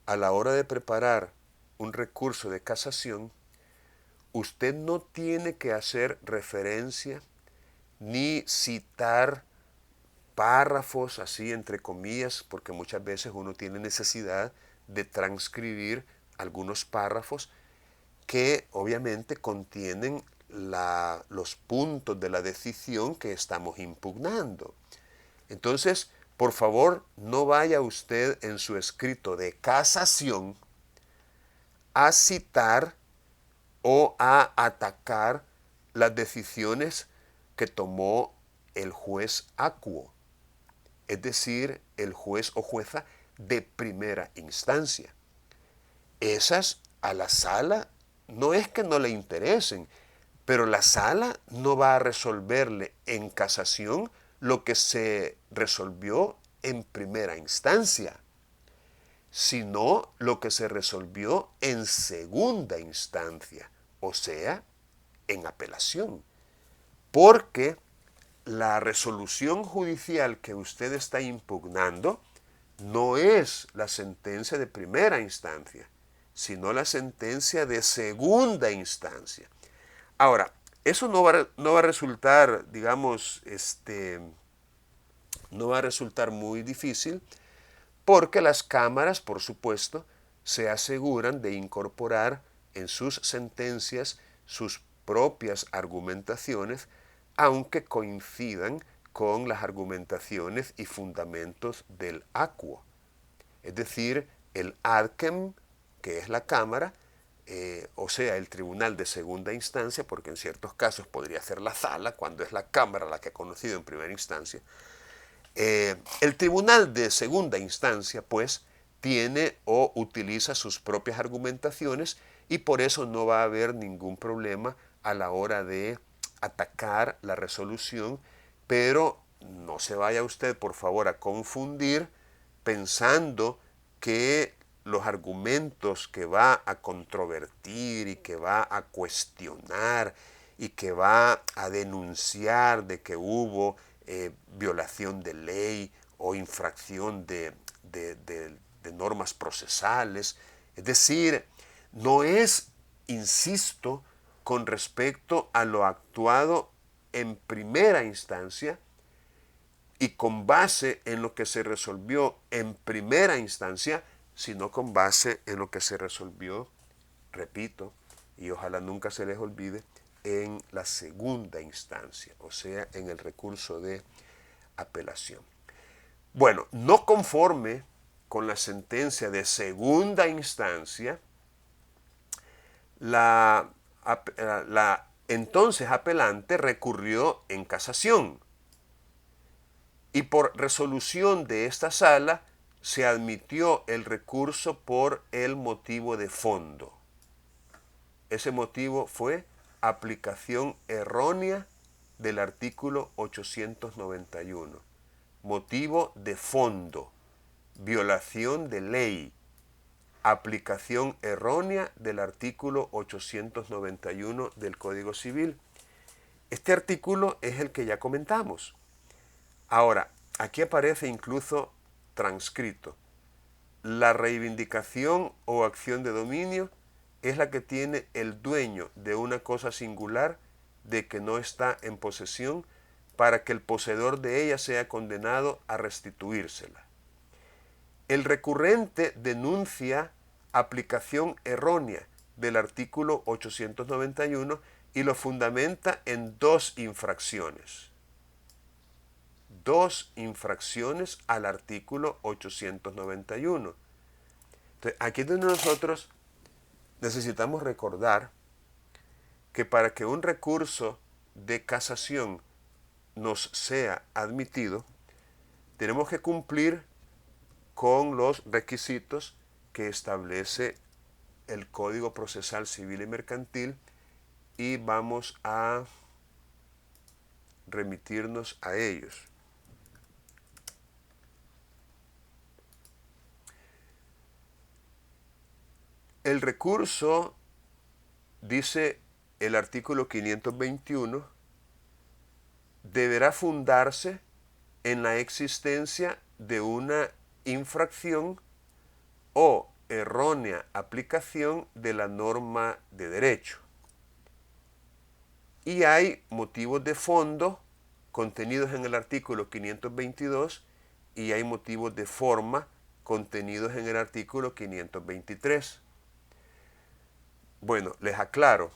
a la hora de preparar un recurso de casación, usted no tiene que hacer referencia ni citar párrafos así entre comillas, porque muchas veces uno tiene necesidad de transcribir algunos párrafos que obviamente contienen los puntos de la decisión que estamos impugnando. Entonces, por favor, no vaya usted en su escrito de casación a citar o a atacar las decisiones que tomó el juez acuo, es decir, el juez o jueza de primera instancia. Esas a la sala no es que no le interesen, pero la sala no va a resolverle en casación lo que se resolvió en primera instancia, sino lo que se resolvió en segunda instancia, o sea, en apelación. Porque la resolución judicial que usted está impugnando no es la sentencia de primera instancia, sino la sentencia de segunda instancia. Ahora, eso no va a resultar, digamos, no va a resultar muy difícil, porque las cámaras, por supuesto, se aseguran de incorporar en sus sentencias sus propias argumentaciones, aunque coincidan con las argumentaciones y fundamentos del acuo. Es decir, el ADCEM, que es la Cámara, o sea, el Tribunal de Segunda Instancia, porque en ciertos casos podría ser la Sala, cuando es la Cámara la que ha conocido en primera instancia. El Tribunal de Segunda Instancia, pues, tiene o utiliza sus propias argumentaciones y por eso no va a haber ningún problema a la hora de atacar la resolución, pero no se vaya usted, por favor, a confundir pensando que los argumentos que va a controvertir y que va a cuestionar y que va a denunciar de que hubo violación de ley o infracción de normas procesales. Es decir, no es, insisto, con respecto a lo actuado en primera instancia y con base en lo que se resolvió en primera instancia, sino con base en lo que se resolvió, repito, y ojalá nunca se les olvide, en la segunda instancia, o sea, en el recurso de apelación. Bueno, no conforme con la sentencia de segunda instancia, la entonces apelante recurrió en casación y por resolución de esta sala se admitió el recurso por el motivo de fondo. Ese motivo fue aplicación errónea del artículo 891. Motivo de fondo, violación de ley, aplicación errónea del artículo 891 del Código Civil. Este artículo es el que ya comentamos. Ahora, aquí aparece incluso transcrito. La reivindicación o acción de dominio es la que tiene el dueño de una cosa singular de que no está en posesión para que el poseedor de ella sea condenado a restituírsela. El recurrente denuncia aplicación errónea del artículo 891 y lo fundamenta en dos infracciones. Dos infracciones al artículo 891. Entonces, aquí es donde nosotros necesitamos recordar que para que un recurso de casación nos sea admitido, tenemos que cumplir con los requisitos que establece el Código Procesal Civil y Mercantil y vamos a remitirnos a ellos. El recurso, dice el artículo 521, deberá fundarse en la existencia de una infracción o errónea aplicación de la norma de derecho. Y hay motivos de fondo contenidos en el artículo 522 y hay motivos de forma contenidos en el artículo 523. Bueno, les aclaro,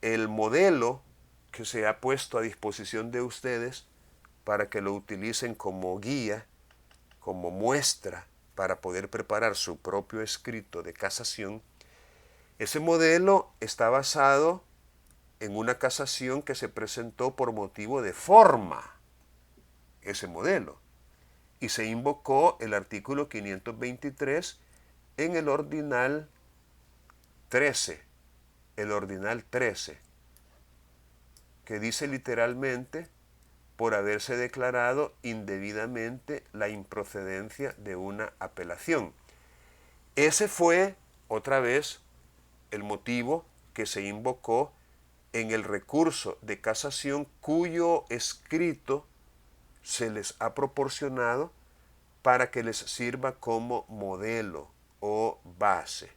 el modelo que se ha puesto a disposición de ustedes para que lo utilicen como guía, como muestra para poder preparar su propio escrito de casación, ese modelo está basado en una casación que se presentó por motivo de forma, ese modelo, y se invocó el artículo 523 en el ordinal 13, que dice literalmente por haberse declarado indebidamente la improcedencia de una apelación. Ese fue, otra vez, el motivo que se invocó en el recurso de casación cuyo escrito se les ha proporcionado para que les sirva como modelo o base.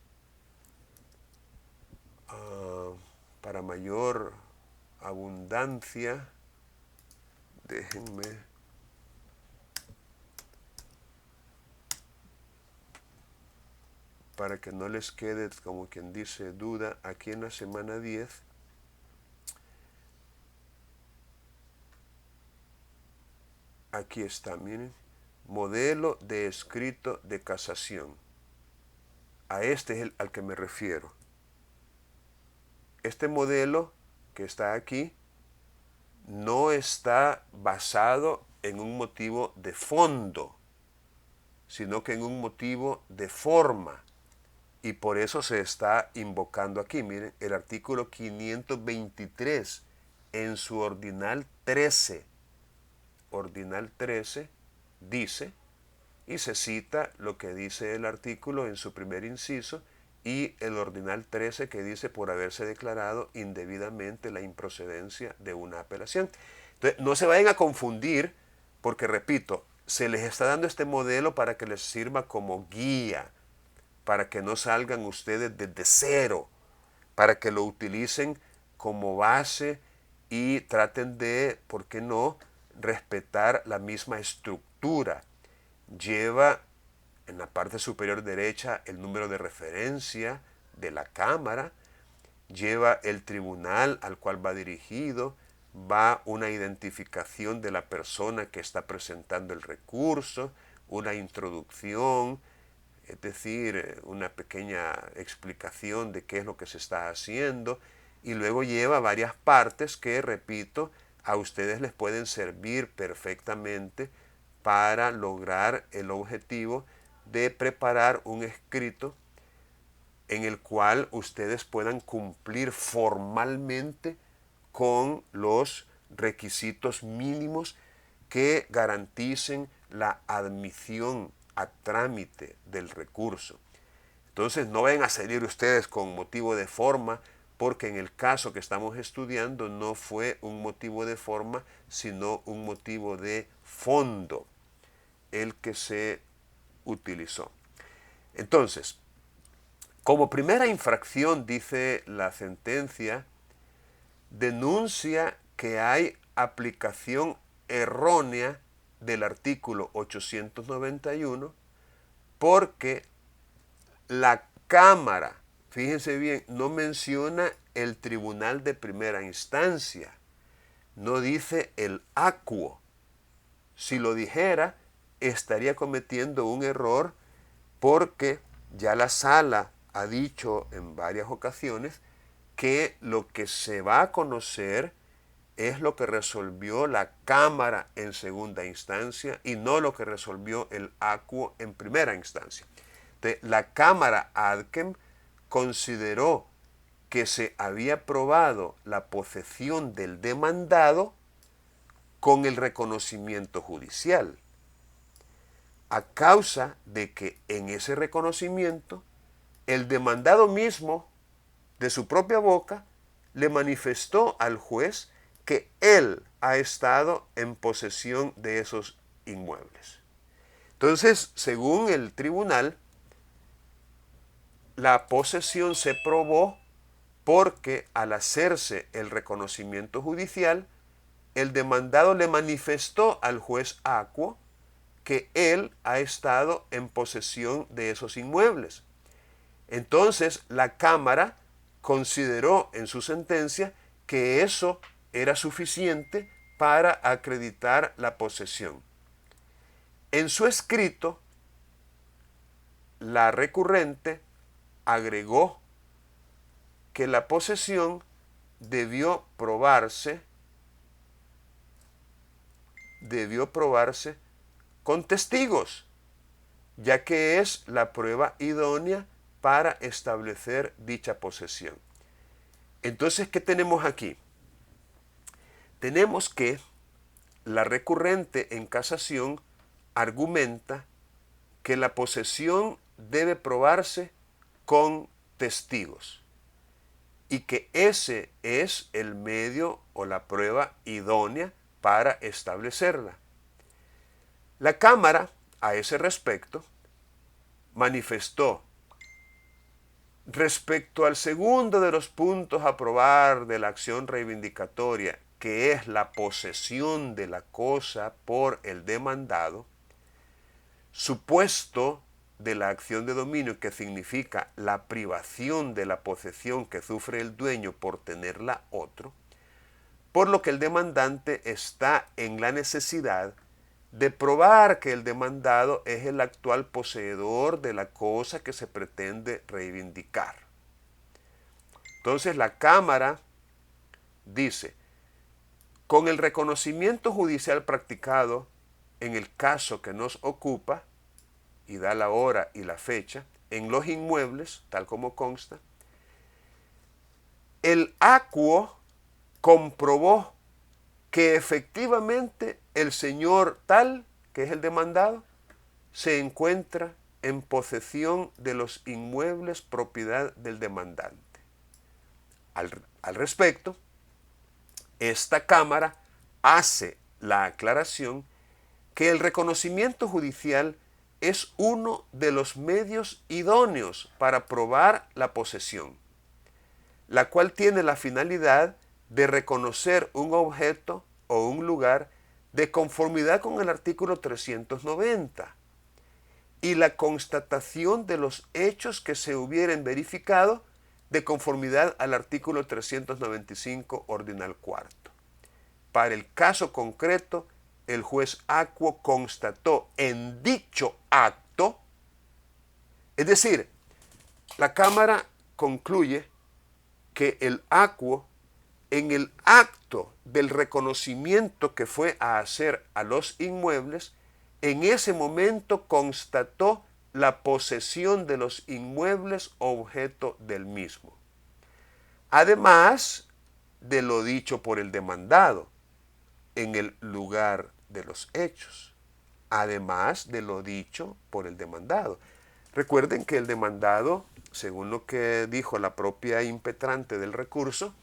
Para mayor abundancia, déjenme para que no les quede, como quien dice, duda, aquí en la semana 10, aquí está, miren, modelo de escrito de casación. A este es al que me refiero. Este modelo que está aquí no está basado en un motivo de fondo, sino que en un motivo de forma. Y por eso se está invocando aquí. Miren, el artículo 523 en su ordinal 13. Ordinal 13 dice, y se cita lo que dice el artículo en su primer inciso, y el ordinal 13 que dice por haberse declarado indebidamente la improcedencia de una apelación. Entonces, no se vayan a confundir, porque repito, se les está dando este modelo para que les sirva como guía, para que no salgan ustedes desde cero, para que lo utilicen como base y traten de, ¿por qué no?, respetar la misma estructura. Lleva en la parte superior derecha el número de referencia de la Cámara, lleva el tribunal al cual va dirigido, va una identificación de la persona que está presentando el recurso, una introducción, es decir, una pequeña explicación de qué es lo que se está haciendo, y luego lleva varias partes que, repito, a ustedes les pueden servir perfectamente para lograr el objetivo de preparar un escrito en el cual ustedes puedan cumplir formalmente con los requisitos mínimos que garanticen la admisión a trámite del recurso. Entonces no vayan a salir ustedes con motivo de forma, porque en el caso que estamos estudiando no fue un motivo de forma, sino un motivo de fondo el que se utilizó. Entonces, como primera infracción, dice la sentencia, denuncia que hay aplicación errónea del artículo 891 porque la Cámara, fíjense bien, no menciona el tribunal de primera instancia, no dice el acuo. Si lo dijera, estaría cometiendo un error porque ya la sala ha dicho en varias ocasiones que lo que se va a conocer es lo que resolvió la Cámara en segunda instancia y no lo que resolvió el acuo en primera instancia. Entonces, la Cámara Adkem consideró que se había probado la posesión del demandado con el reconocimiento judicial, a causa de que en ese reconocimiento el demandado mismo, de su propia boca, le manifestó al juez que él ha estado en posesión de esos inmuebles. Entonces, según el tribunal, la posesión se probó porque al hacerse el reconocimiento judicial, el demandado le manifestó al juez acuo que él ha estado en posesión de esos inmuebles. Entonces, la Cámara consideró en su sentencia que eso era suficiente para acreditar la posesión. En su escrito, la recurrente agregó que la posesión debió probarse con testigos, ya que es la prueba idónea para establecer dicha posesión. Entonces, ¿qué tenemos aquí? Tenemos que la recurrente en casación argumenta que la posesión debe probarse con testigos. y que ese es el medio o la prueba idónea para establecerla. La Cámara, a ese respecto, manifestó respecto al segundo de los puntos a probar de la acción reivindicatoria, que es la posesión de la cosa por el demandado, supuesto de la acción de dominio, que significa la privación de la posesión que sufre el dueño por tenerla otro, por lo que el demandante está en la necesidad de probar que el demandado es el actual poseedor de la cosa que se pretende reivindicar. Entonces la Cámara dice, con el reconocimiento judicial practicado en el caso que nos ocupa, y da la hora y la fecha, en los inmuebles, tal como consta, el acuo comprobó que efectivamente el señor tal, que es el demandado, se encuentra en posesión de los inmuebles propiedad del demandante. Al respecto, esta Cámara hace la aclaración que el reconocimiento judicial es uno de los medios idóneos para probar la posesión, la cual tiene la finalidad de reconocer un objeto o un lugar de conformidad con el artículo 390 y la constatación de los hechos que se hubieren verificado de conformidad al artículo 395 ordinal cuarto. Para el caso concreto, el juez acuo constató en dicho acto, es decir, la Cámara concluye que el acuo, en el acto del reconocimiento que fue a hacer a los inmuebles, en ese momento constató la posesión de los inmuebles objeto del mismo. Además de lo dicho por el demandado en el lugar de los hechos. Además de lo dicho por el demandado. Recuerden que el demandado, según lo que dijo la propia impetrante del recurso,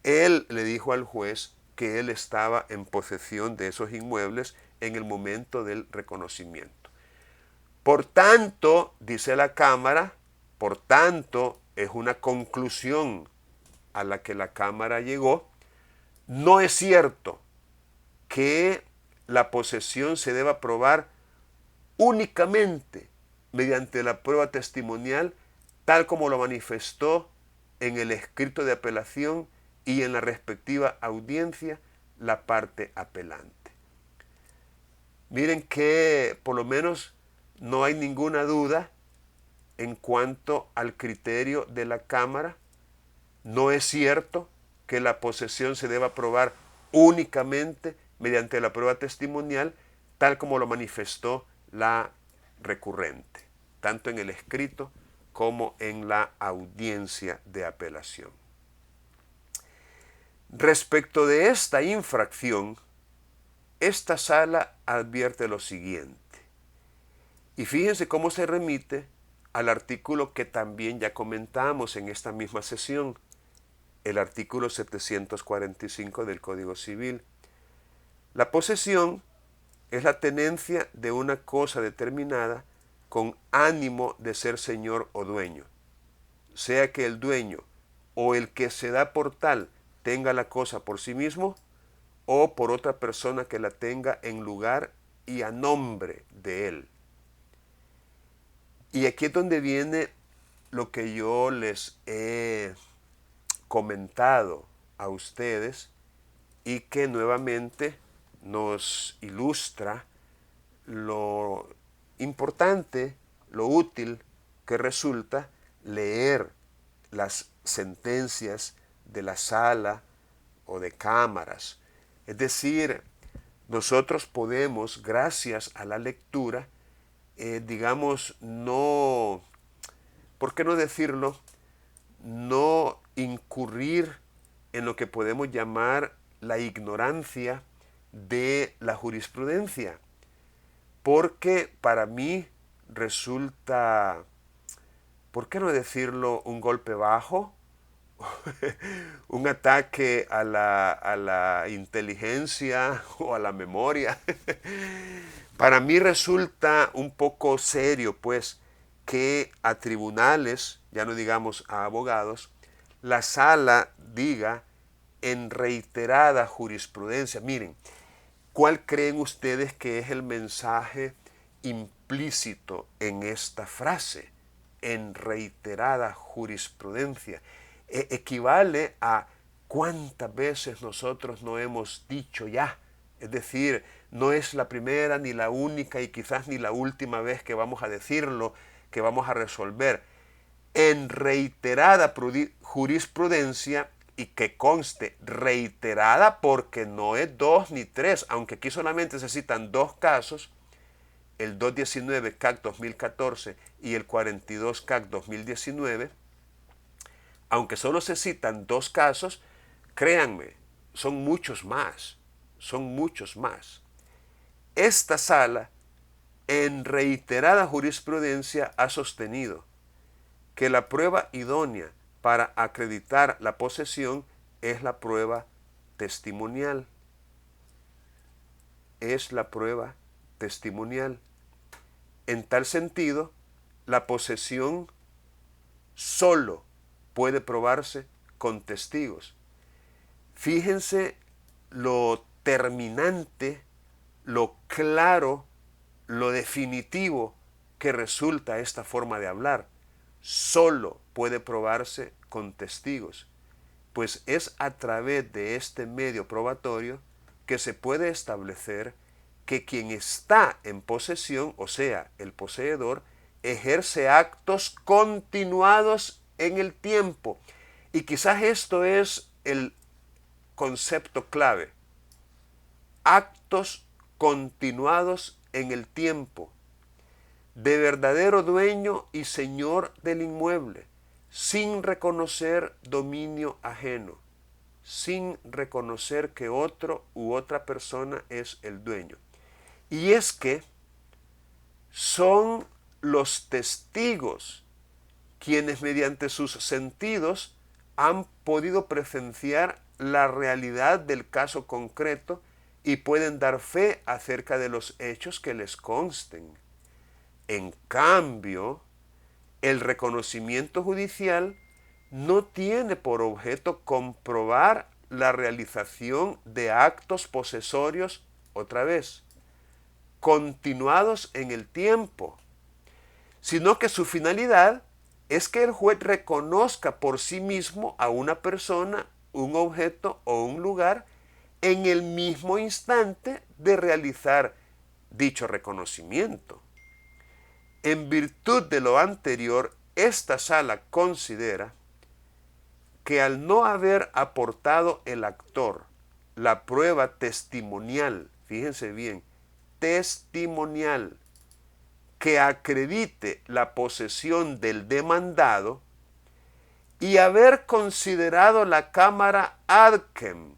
él le dijo al juez que él estaba en posesión de esos inmuebles en el momento del reconocimiento. Por tanto, dice la Cámara, por tanto, es una conclusión a la que la Cámara llegó, no es cierto que la posesión se deba probar únicamente mediante la prueba testimonial, tal como lo manifestó en el escrito de apelación y en la respectiva audiencia la parte apelante. Miren que por lo menos no hay ninguna duda en cuanto al criterio de la Cámara. No es cierto que la posesión se deba probar únicamente mediante la prueba testimonial, tal como lo manifestó la recurrente, tanto en el escrito como en la audiencia de apelación. Respecto de esta infracción, esta sala advierte lo siguiente, y fíjense cómo se remite al artículo que también ya comentamos en esta misma sesión, el artículo 745 del Código Civil. La posesión es la tenencia de una cosa determinada con ánimo de ser señor o dueño, sea que el dueño o el que se da por tal tenga la cosa por sí mismo o por otra persona que la tenga en lugar y a nombre de él. Y aquí es donde viene lo que yo les he comentado a ustedes y que nuevamente nos ilustra lo importante, lo útil que resulta leer las sentencias de la sala o de cámaras. Es decir, nosotros podemos, gracias a la lectura, digamos, no, ¿por qué no decirlo? No incurrir en lo que podemos llamar la ignorancia de la jurisprudencia, porque para mí resulta, ¿por qué no decirlo?, un golpe bajo un ataque a la inteligencia o a la memoria. Para mí resulta un poco serio, pues, que a tribunales, ya no digamos a abogados, la sala diga en reiterada jurisprudencia. Miren, ¿cuál creen ustedes que es el mensaje implícito en esta frase? En reiterada jurisprudencia. Equivale a cuántas veces nosotros no hemos dicho ya. Es decir, no es la primera ni la única y quizás ni la última vez que vamos a decirlo, que vamos a resolver. En reiterada jurisprudencia, y que conste reiterada porque no es 2 ni 3, aunque aquí solamente se citan 2 casos, el 219 CAC 2014 y el 42 CAC 2019, aunque solo se citan 2 casos, créanme, son muchos más, son muchos más. Esta sala, en reiterada jurisprudencia, ha sostenido que la prueba idónea para acreditar la posesión es la prueba testimonial. Es la prueba testimonial. En tal sentido, la posesión solo puede probarse con testigos. Fíjense lo terminante, lo claro, lo definitivo que resulta esta forma de hablar. Solo puede probarse con testigos, pues es a través de este medio probatorio que se puede establecer que quien está en posesión, o sea, el poseedor, ejerce actos continuados en el tiempo. Y quizás esto es el concepto clave. Actos continuados en el tiempo, de verdadero dueño y señor del inmueble, sin reconocer dominio ajeno, sin reconocer que otro u otra persona es el dueño. Y es que son los testigos quienes mediante sus sentidos han podido presenciar la realidad del caso concreto y pueden dar fe acerca de los hechos que les consten. En cambio, el reconocimiento judicial no tiene por objeto comprobar la realización de actos posesorios, otra vez, continuados en el tiempo, sino que su finalidad es que el juez reconozca por sí mismo a una persona, un objeto o un lugar en el mismo instante de realizar dicho reconocimiento. En virtud de lo anterior, esta sala considera que al no haber aportado el actor la prueba testimonial, fíjense bien, testimonial, que acredite la posesión del demandado, y haber considerado la Cámara Adkem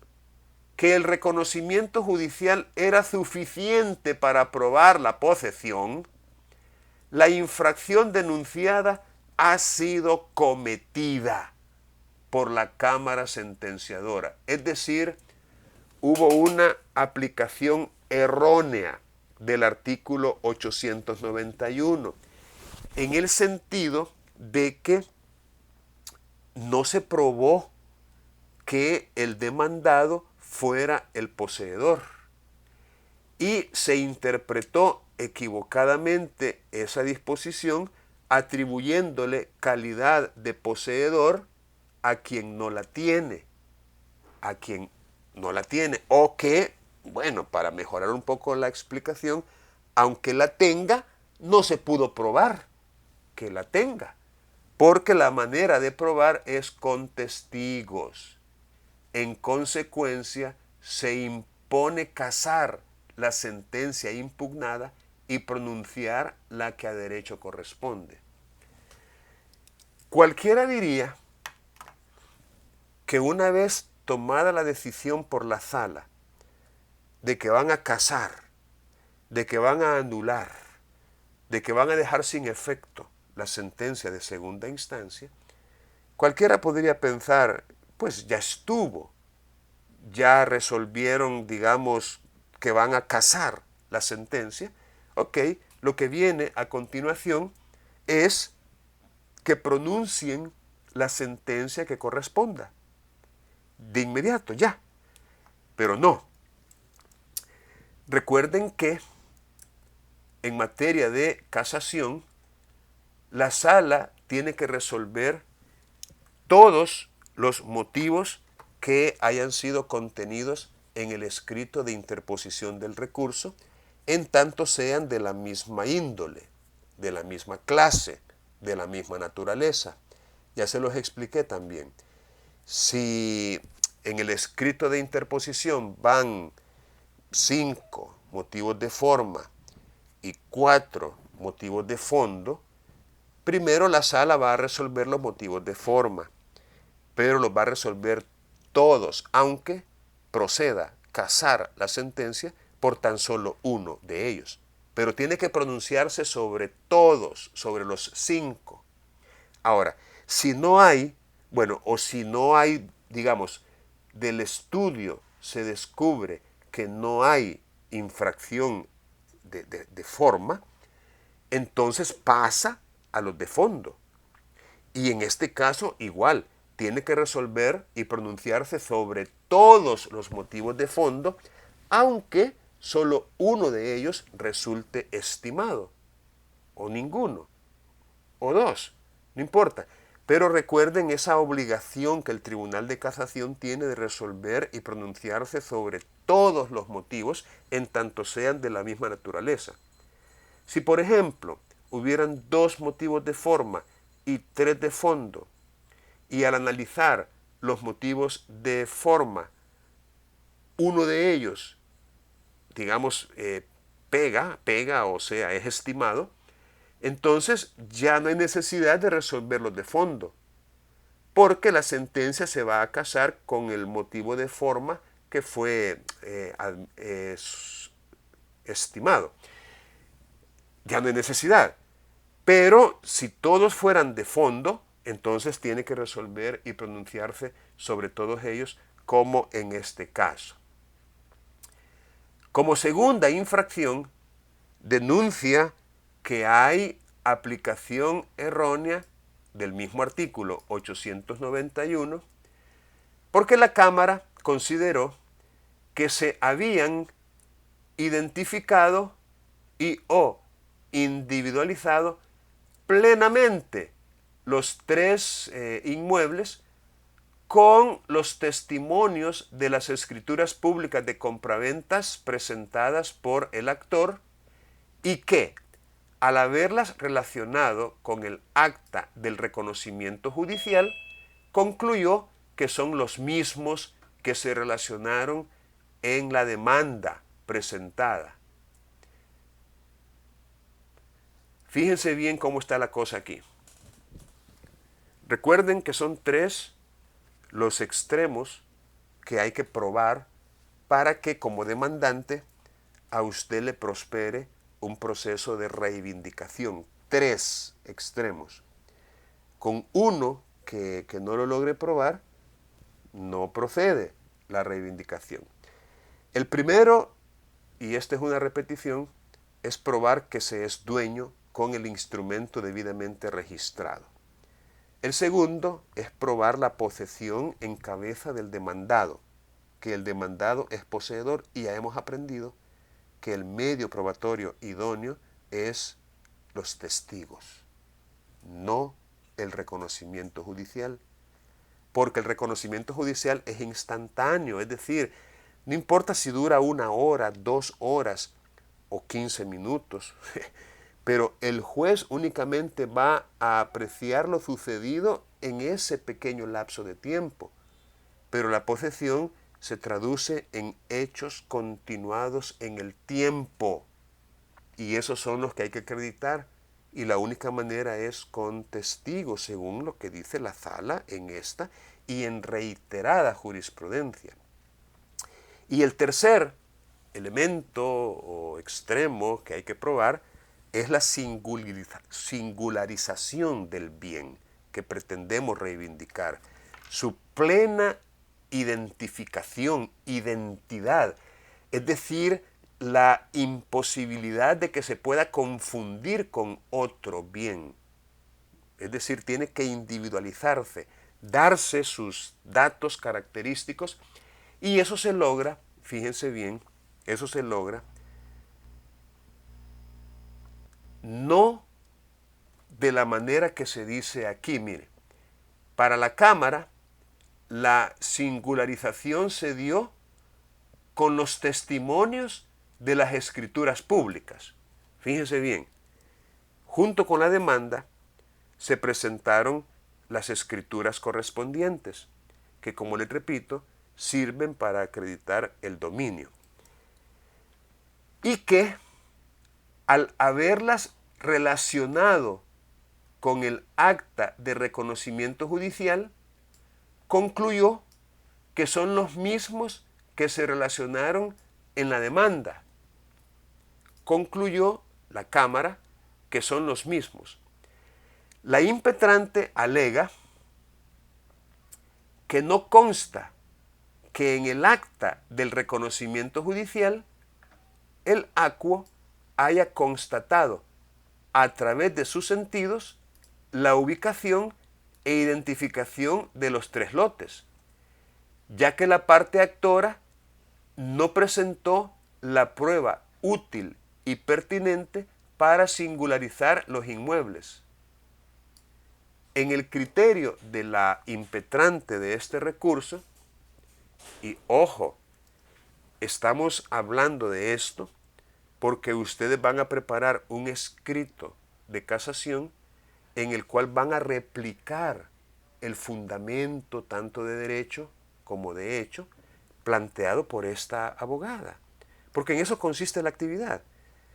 que el reconocimiento judicial era suficiente para probar la posesión, la infracción denunciada ha sido cometida por la Cámara sentenciadora. Es decir, hubo una aplicación errónea del artículo 891, en el sentido de que no se probó que el demandado fuera el poseedor y se interpretó equivocadamente esa disposición atribuyéndole calidad de poseedor a quien no la tiene, o que, bueno, para mejorar un poco la explicación, aunque la tenga, no se pudo probar que la tenga, porque la manera de probar es con testigos. En consecuencia, se impone casar la sentencia impugnada y pronunciar la que a derecho corresponde. Cualquiera diría que una vez tomada la decisión por la sala de que van a casar, de que van a anular, de que van a dejar sin efecto la sentencia de segunda instancia, Cualquiera podría pensar, pues ya estuvo, ya resolvieron, digamos, que van a casar la sentencia. Ok, lo que viene a continuación es que pronuncien la sentencia que corresponda. De inmediato, ya. Pero no. Recuerden que en materia de casación, la sala tiene que resolver todos los motivos que hayan sido contenidos en el escrito de interposición del recurso, en tanto sean de la misma índole, de la misma clase, de la misma naturaleza. Ya se los expliqué también. Si en el escrito de interposición van 5 motivos de forma y 4 motivos de fondo, primero la sala va a resolver los motivos de forma, pero los va a resolver todos, aunque proceda casar la sentencia por tan solo uno de ellos. Pero tiene que pronunciarse sobre todos, sobre los 5. Ahora, si no hay, bueno, o si no hay, digamos, del estudio se descubre que no hay infracción de forma, entonces pasa a los de fondo. Y en este caso, igual, tiene que resolver y pronunciarse sobre todos los motivos de fondo, aunque solo uno de ellos resulte estimado, o ninguno, o dos, no importa. Pero recuerden esa obligación que el Tribunal de Casación tiene de resolver y pronunciarse sobre todos los motivos en tanto sean de la misma naturaleza. Si, por ejemplo, hubieran 2 motivos de forma y 3 de fondo, y al analizar los motivos de forma, uno de ellos, digamos, pega, o sea, es estimado, entonces ya no hay necesidad de resolver los de fondo, porque la sentencia se va a casar con el motivo de forma que fue estimado. Ya no hay necesidad. Pero si todos fueran de fondo, entonces tiene que resolver y pronunciarse sobre todos ellos, como en este caso. Como segunda infracción, denuncia que hay aplicación errónea del mismo artículo 891, porque la Cámara consideró que se habían identificado y o individualizado plenamente los 3 inmuebles con los testimonios de las escrituras públicas de compraventas presentadas por el actor, y que, al haberlas relacionado con el acta del reconocimiento judicial, concluyó que son los mismos que se relacionaron en la demanda presentada. Fíjense bien cómo está la cosa aquí. Recuerden que son 3 los extremos que hay que probar para que, como demandante, a usted le prospere un proceso de reivindicación. 3 extremos. Con uno que no lo logre probar, no procede la reivindicación. El primero, y esta es una repetición, es probar que se es dueño con el instrumento debidamente registrado. El segundo es probar la posesión en cabeza del demandado, que el demandado es poseedor, y ya hemos aprendido que el medio probatorio idóneo es los testigos, no el reconocimiento judicial, porque el reconocimiento judicial es instantáneo, es decir, no importa si dura 1 hora, 2 horas o 15 minutos, pero el juez únicamente va a apreciar lo sucedido en ese pequeño lapso de tiempo. Pero la posesión se traduce en hechos continuados en el tiempo. Y esos son los que hay que acreditar. Y la única manera es con testigos, según lo que dice la sala en esta y en reiterada jurisprudencia. Y el tercer elemento o extremo que hay que probar es la singularización del bien. que pretendemos reivindicar, su plena identificación, identidad, es decir, la imposibilidad de que se pueda confundir con otro bien. Es decir, tiene que individualizarse, darse sus datos característicos, y eso se logra, fíjense bien, eso se logra no de la manera que se dice aquí. Mire, para la Cámara, la singularización se dio con los testimonios de las escrituras públicas. Fíjense bien, junto con la demanda se presentaron las escrituras correspondientes, que, como les repito, sirven para acreditar el dominio. Y que, al haberlas relacionado con el acta de reconocimiento judicial, concluyó que son los mismos que se relacionaron en la demanda. Concluyó la Cámara que son los mismos. La impetrante alega que no consta que en el acta del reconocimiento judicial el acuo haya constatado a través de sus sentidos la ubicación e identificación de los 3 lotes, ya que la parte actora no presentó la prueba útil y pertinente para singularizar los inmuebles. En el criterio de la impetrante de este recurso, y ojo, estamos hablando de esto porque ustedes van a preparar un escrito de casación en el cual van a replicar el fundamento tanto de derecho como de hecho planteado por esta abogada, porque en eso consiste la actividad.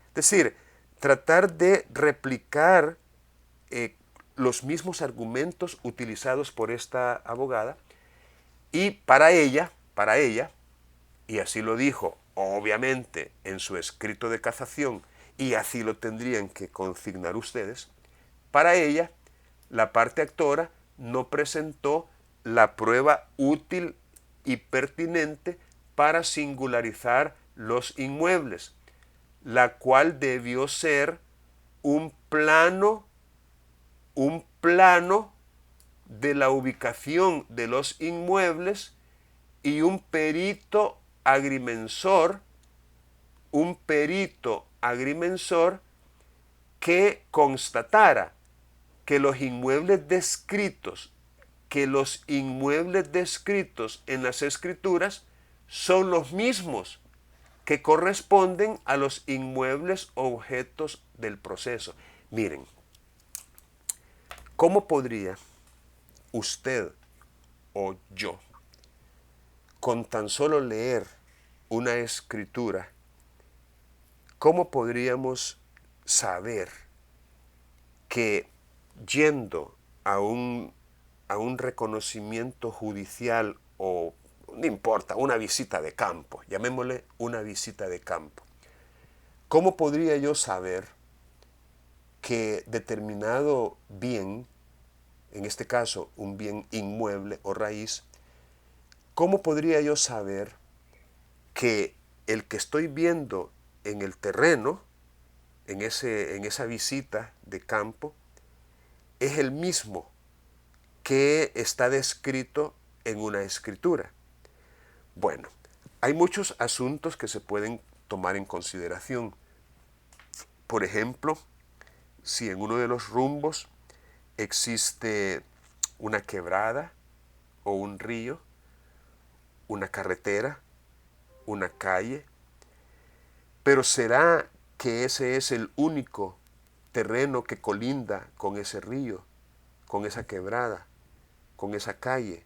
Es decir, tratar de replicar los mismos argumentos utilizados por esta abogada, y para ella, y así lo dijo obviamente en su escrito de casación, y así lo tendrían que consignar ustedes, para ella la parte actora no presentó la prueba útil y pertinente para singularizar los inmuebles, la cual debió ser un plano de la ubicación de los inmuebles y un perito agrimensor que constatara que los inmuebles descritos en las escrituras son los mismos que corresponden a los inmuebles objetos del proceso. Miren, ¿cómo podría usted o yo, con tan solo leer una escritura, cómo podríamos saber que yendo a un reconocimiento judicial, o no importa, una visita de campo, llamémosle una visita de campo, cómo podría yo saber que determinado bien, en este caso un bien inmueble o raíz, cómo podría yo saber que el que estoy viendo en el terreno, en esa visita de campo, es el mismo que está descrito en una escritura? Bueno, hay muchos asuntos que se pueden tomar en consideración. Por ejemplo, si en uno de los rumbos existe una quebrada o un río, una carretera, una calle, pero ¿será que ese es el único terreno que colinda con ese río, con esa quebrada, con esa calle,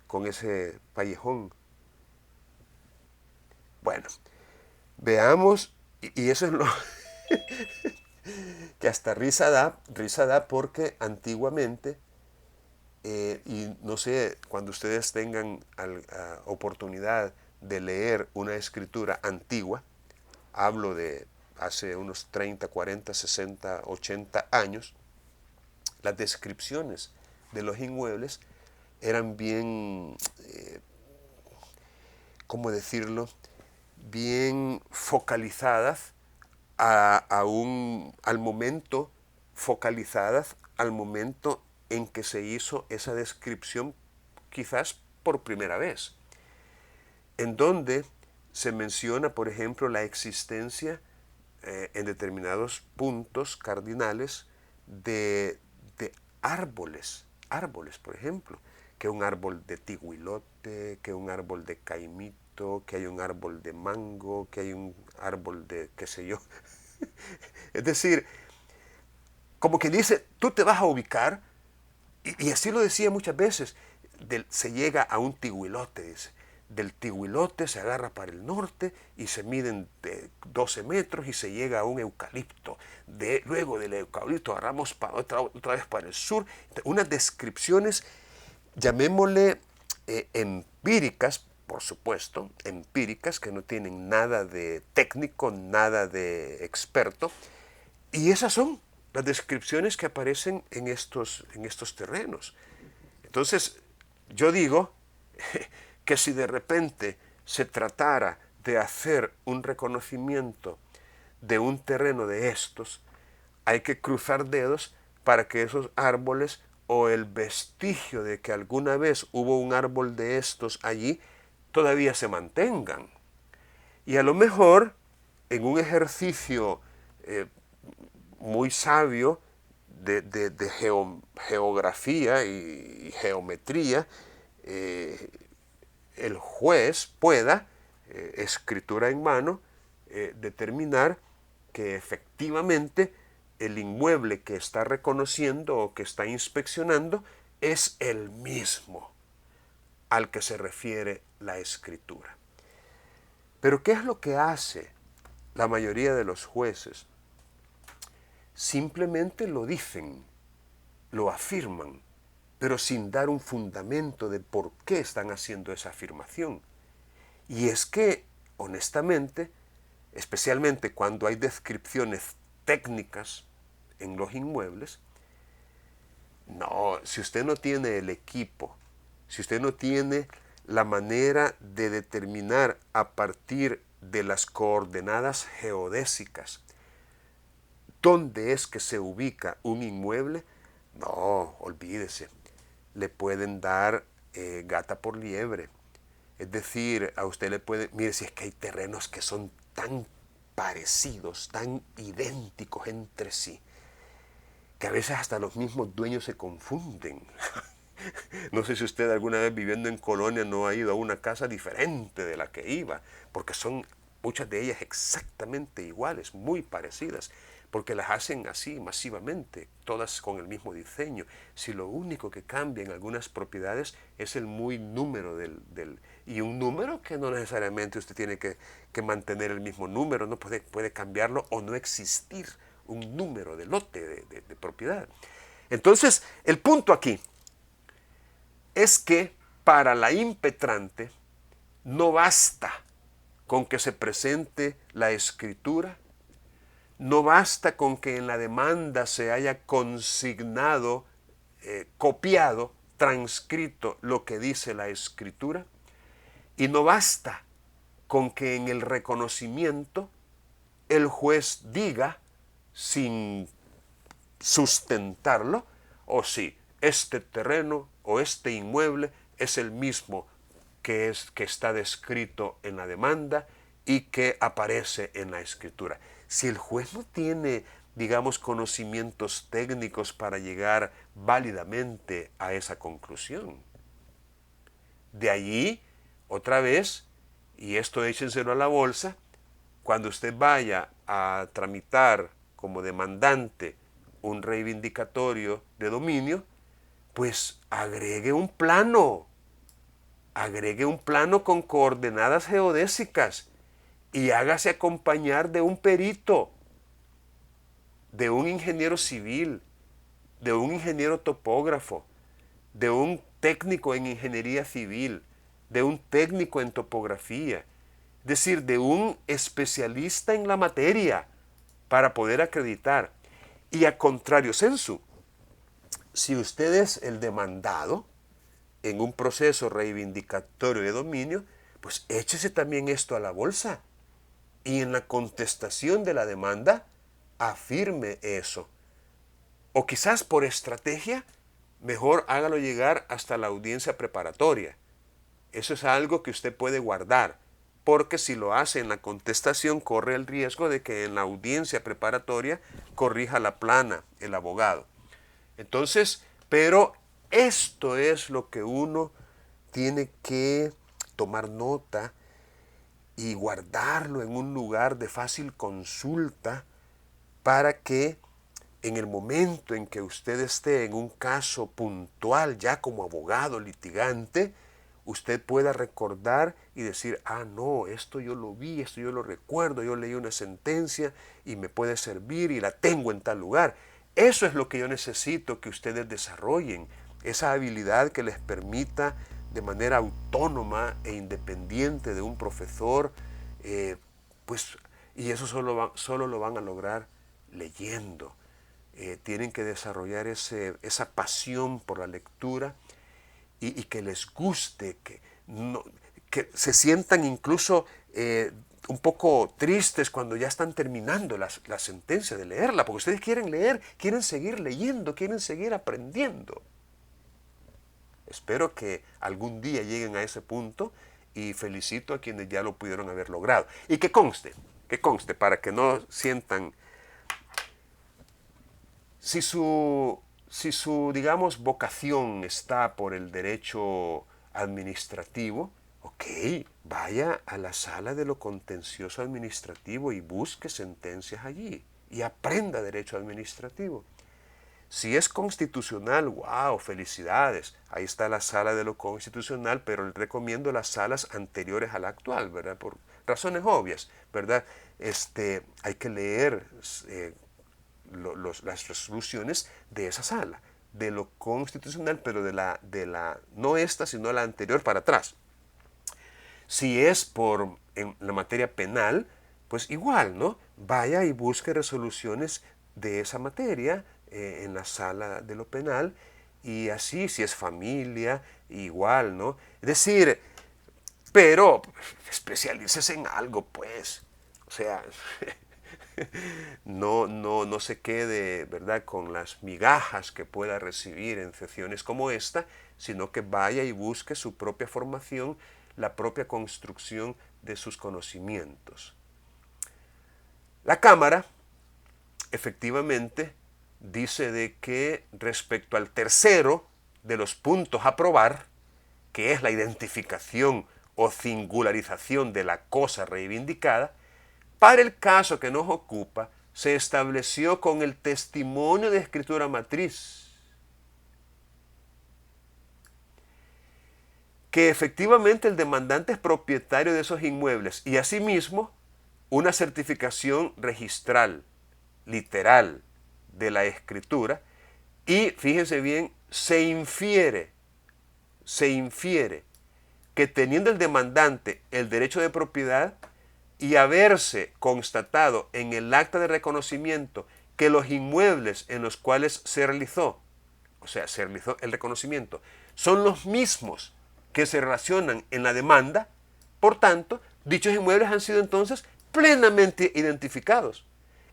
con ese callejón? Bueno, veamos, y eso es lo que hasta risa da porque antiguamente, y no sé, cuando ustedes tengan oportunidad de leer una escritura antigua, hablo de hace unos 30, 40, 60, 80 años, las descripciones de los inmuebles eran bien, ¿cómo decirlo?, bien focalizadas al momento, focalizadas al momento en que se hizo esa descripción, quizás por primera vez, en donde se menciona, por ejemplo, la existencia en determinados puntos cardinales de árboles, por ejemplo, que un árbol de tiguilote, que un árbol de caimito, que hay un árbol de mango, que hay un árbol de qué sé yo. Es decir, como que dice, tú te vas a ubicar, y así lo decía muchas veces, se llega a un tiguilote, dice. Del tiguilote se agarra para el norte y se miden 12 metros y se llega a un eucalipto. Luego del eucalipto agarramos otra vez para el sur. Unas descripciones, llamémosle empíricas, por supuesto, empíricas, que no tienen nada de técnico, nada de experto. Y esas son las descripciones que aparecen en estos terrenos. Entonces, yo digo que si de repente se tratara de hacer un reconocimiento de un terreno de estos, hay que cruzar dedos para que esos árboles o el vestigio de que alguna vez hubo un árbol de estos allí todavía se mantengan. Y a lo mejor, en un ejercicio muy sabio de geografía y geometría, el juez pueda, escritura en mano, determinar que efectivamente el inmueble que está reconociendo o que está inspeccionando es el mismo al que se refiere la escritura. Pero ¿qué es lo que hace la mayoría de los jueces? Simplemente lo dicen, lo afirman, pero sin dar un fundamento de por qué están haciendo esa afirmación. Y es que, honestamente, especialmente cuando hay descripciones técnicas en los inmuebles, no, si usted no tiene el equipo, si usted no tiene la manera de determinar a partir de las coordenadas geodésicas dónde es que se ubica un inmueble, no, olvídese, le pueden dar gata por liebre. Es decir, a usted le puede, mire, si es que hay terrenos que son tan parecidos, tan idénticos entre sí, que a veces hasta los mismos dueños se confunden. No sé si usted alguna vez viviendo en Colonia no ha ido a una casa diferente de la que iba, porque son muchas de ellas exactamente iguales, muy parecidas, porque las hacen así masivamente, todas con el mismo diseño. Si lo único que cambia en algunas propiedades es el muy número y un número que no necesariamente usted tiene que mantener el mismo número, no puede cambiarlo o no existir un número de lote de propiedad. Entonces, el punto aquí es que para la impetrante no basta con que se presente la escritura, no basta con que en la demanda se haya consignado, copiado, transcrito lo que dice la escritura, y no basta con que en el reconocimiento el juez diga, sin sustentarlo, o si este terreno o este inmueble es el mismo que está descrito en la demanda y que aparece en la escritura. Si el juez no tiene, digamos, conocimientos técnicos para llegar válidamente a esa conclusión, de allí, otra vez, y esto échenselo a la bolsa, cuando usted vaya a tramitar como demandante un reivindicatorio de dominio, pues agregue un plano con coordenadas geodésicas y hágase acompañar de un perito, de un ingeniero civil, de un ingeniero topógrafo, de un técnico en ingeniería civil, de un técnico en topografía, es decir, de un especialista en la materia para poder acreditar. Y a contrario sensu, si usted es el demandado en un proceso reivindicatorio de dominio, pues échese también esto a la bolsa. Y en la contestación de la demanda, afirme eso. O quizás por estrategia, mejor hágalo llegar hasta la audiencia preparatoria. Eso es algo que usted puede guardar, porque si lo hace en la contestación, corre el riesgo de que en la audiencia preparatoria corrija la plana el abogado. Entonces, pero esto es lo que uno tiene que tomar nota y guardarlo en un lugar de fácil consulta para que en el momento en que usted esté en un caso puntual, ya como abogado litigante, usted pueda recordar y decir, ah, no, esto yo lo vi, esto yo lo recuerdo, yo leí una sentencia y me puede servir y la tengo en tal lugar. Eso es lo que yo necesito que ustedes desarrollen, esa habilidad que les permita de manera autónoma e independiente de un profesor, pues, y eso solo lo van a lograr leyendo. Tienen que desarrollar esa pasión por la lectura y que les guste, que se sientan incluso un poco tristes cuando ya están terminando la sentencia de leerla, porque ustedes quieren leer, quieren seguir leyendo, quieren seguir aprendiendo. Espero que algún día lleguen a ese punto y felicito a quienes ya lo pudieron haber logrado. Y que conste, para que no sientan... Si su, digamos, vocación está por el derecho administrativo, ok, vaya a la sala de lo contencioso administrativo y busque sentencias allí y aprenda derecho administrativo. Si es constitucional, wow, felicidades. Ahí está la sala de lo constitucional, pero les recomiendo las salas anteriores a la actual, ¿verdad? Por razones obvias, ¿verdad? Hay que leer las resoluciones de esa sala, de lo constitucional, pero no esta, sino la anterior para atrás. Si es en la materia penal, pues igual, ¿no? Vaya y busque resoluciones de esa materia en la sala de lo penal, y así, si es familia, igual, ¿no? Es decir, pero especialícese en algo, pues. O sea, no se quede, ¿verdad?, con las migajas que pueda recibir en sesiones como esta, sino que vaya y busque su propia formación, la propia construcción de sus conocimientos. La Cámara, efectivamente, dice de que respecto al tercero de los puntos a probar, que es la identificación o singularización de la cosa reivindicada, para el caso que nos ocupa, se estableció con el testimonio de escritura matriz que efectivamente el demandante es propietario de esos inmuebles y asimismo una certificación registral, literal, de la escritura, y fíjense bien, se infiere que teniendo el demandante el derecho de propiedad y haberse constatado en el acta de reconocimiento que los inmuebles en los cuales se realizó el reconocimiento, son los mismos que se relacionan en la demanda, por tanto, dichos inmuebles han sido entonces plenamente identificados.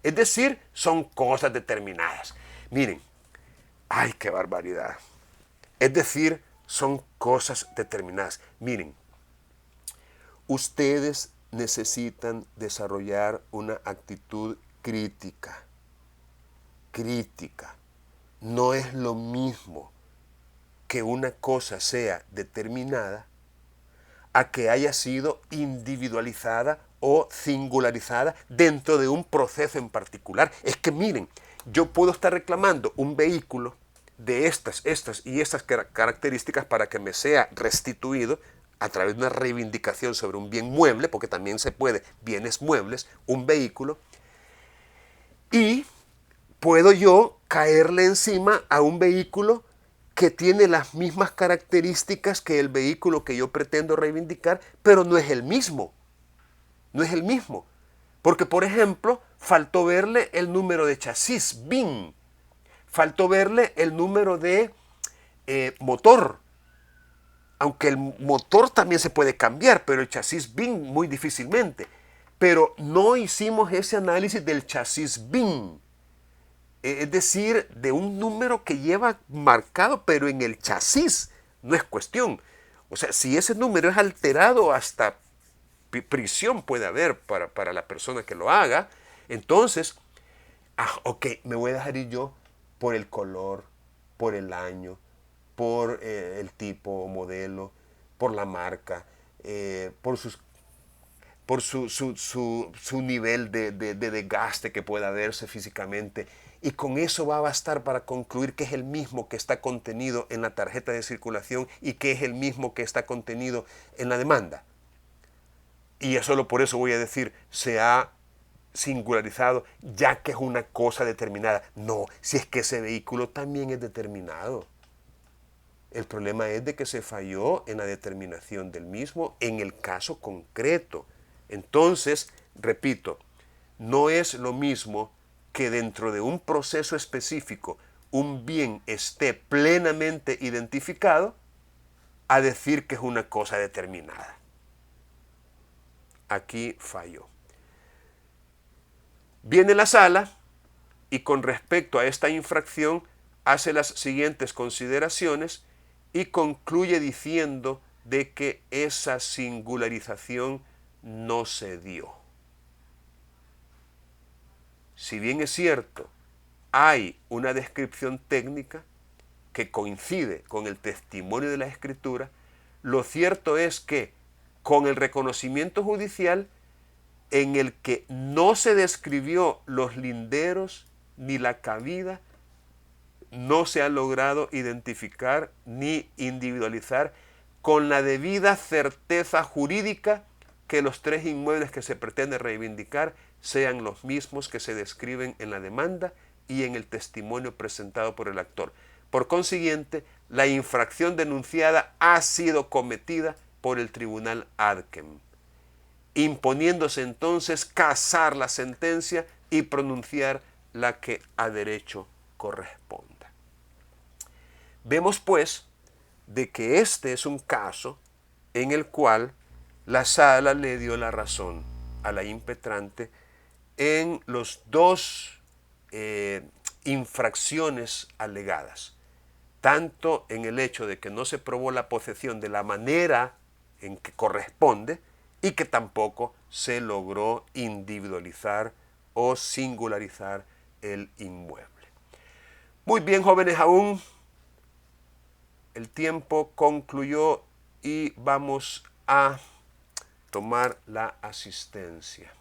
Es decir, son cosas determinadas. Miren, ¡ay, qué barbaridad! Es decir, son cosas determinadas. Miren, ustedes necesitan desarrollar una actitud crítica. Crítica. No es lo mismo que una cosa sea determinada a que haya sido individualizada o singularizada dentro de un proceso en particular. Es que miren, yo puedo estar reclamando un vehículo de estas características para que me sea restituido a través de una reivindicación sobre un bien mueble, porque también se puede, bienes muebles, un vehículo, y puedo yo caerle encima a un vehículo que tiene las mismas características que el vehículo que yo pretendo reivindicar, pero no es el mismo. No es el mismo. Porque, por ejemplo, faltó verle el número de chasis, VIN. faltó verle el número de motor, aunque el motor también se puede cambiar, pero el chasis BIN muy difícilmente. Pero no hicimos ese análisis del chasis BIN, es decir, de un número que lleva marcado, pero en el chasis no es cuestión. O sea, si ese número es alterado, hasta prisión puede haber para la persona que lo haga. Entonces, ok, me voy a dejar ir yo por el color, por el año, por el tipo o modelo, por la marca, por su nivel de desgaste que pueda verse físicamente. Y con eso va a bastar para concluir que es el mismo que está contenido en la tarjeta de circulación y que es el mismo que está contenido en la demanda. Y solo por eso voy a decir, se ha singularizado, ya que es una cosa determinada. No, si es que ese vehículo también es determinado. El problema es de que se falló en la determinación del mismo en el caso concreto. Entonces, repito, no es lo mismo que dentro de un proceso específico un bien esté plenamente identificado a decir que es una cosa determinada. Aquí falló. Viene la sala y con respecto a esta infracción hace las siguientes consideraciones y concluye diciendo de que esa singularización no se dio. Si bien es cierto, hay una descripción técnica que coincide con el testimonio de la Escritura, lo cierto es que con el reconocimiento judicial en el que no se describió los linderos ni la cabida, no se ha logrado identificar ni individualizar con la debida certeza jurídica que los tres inmuebles que se pretende reivindicar sean los mismos que se describen en la demanda y en el testimonio presentado por el actor. Por consiguiente, la infracción denunciada ha sido cometida por el tribunal Adkem, imponiéndose entonces casar la sentencia y pronunciar la que a derecho corresponda. Vemos pues de que este es un caso en el cual la sala le dio la razón a la impetrante en los dos infracciones alegadas, tanto en el hecho de que no se probó la posesión de la manera en que corresponde y que tampoco se logró individualizar o singularizar el inmueble. Muy bien, jóvenes, aún el tiempo concluyó y vamos a tomar la asistencia.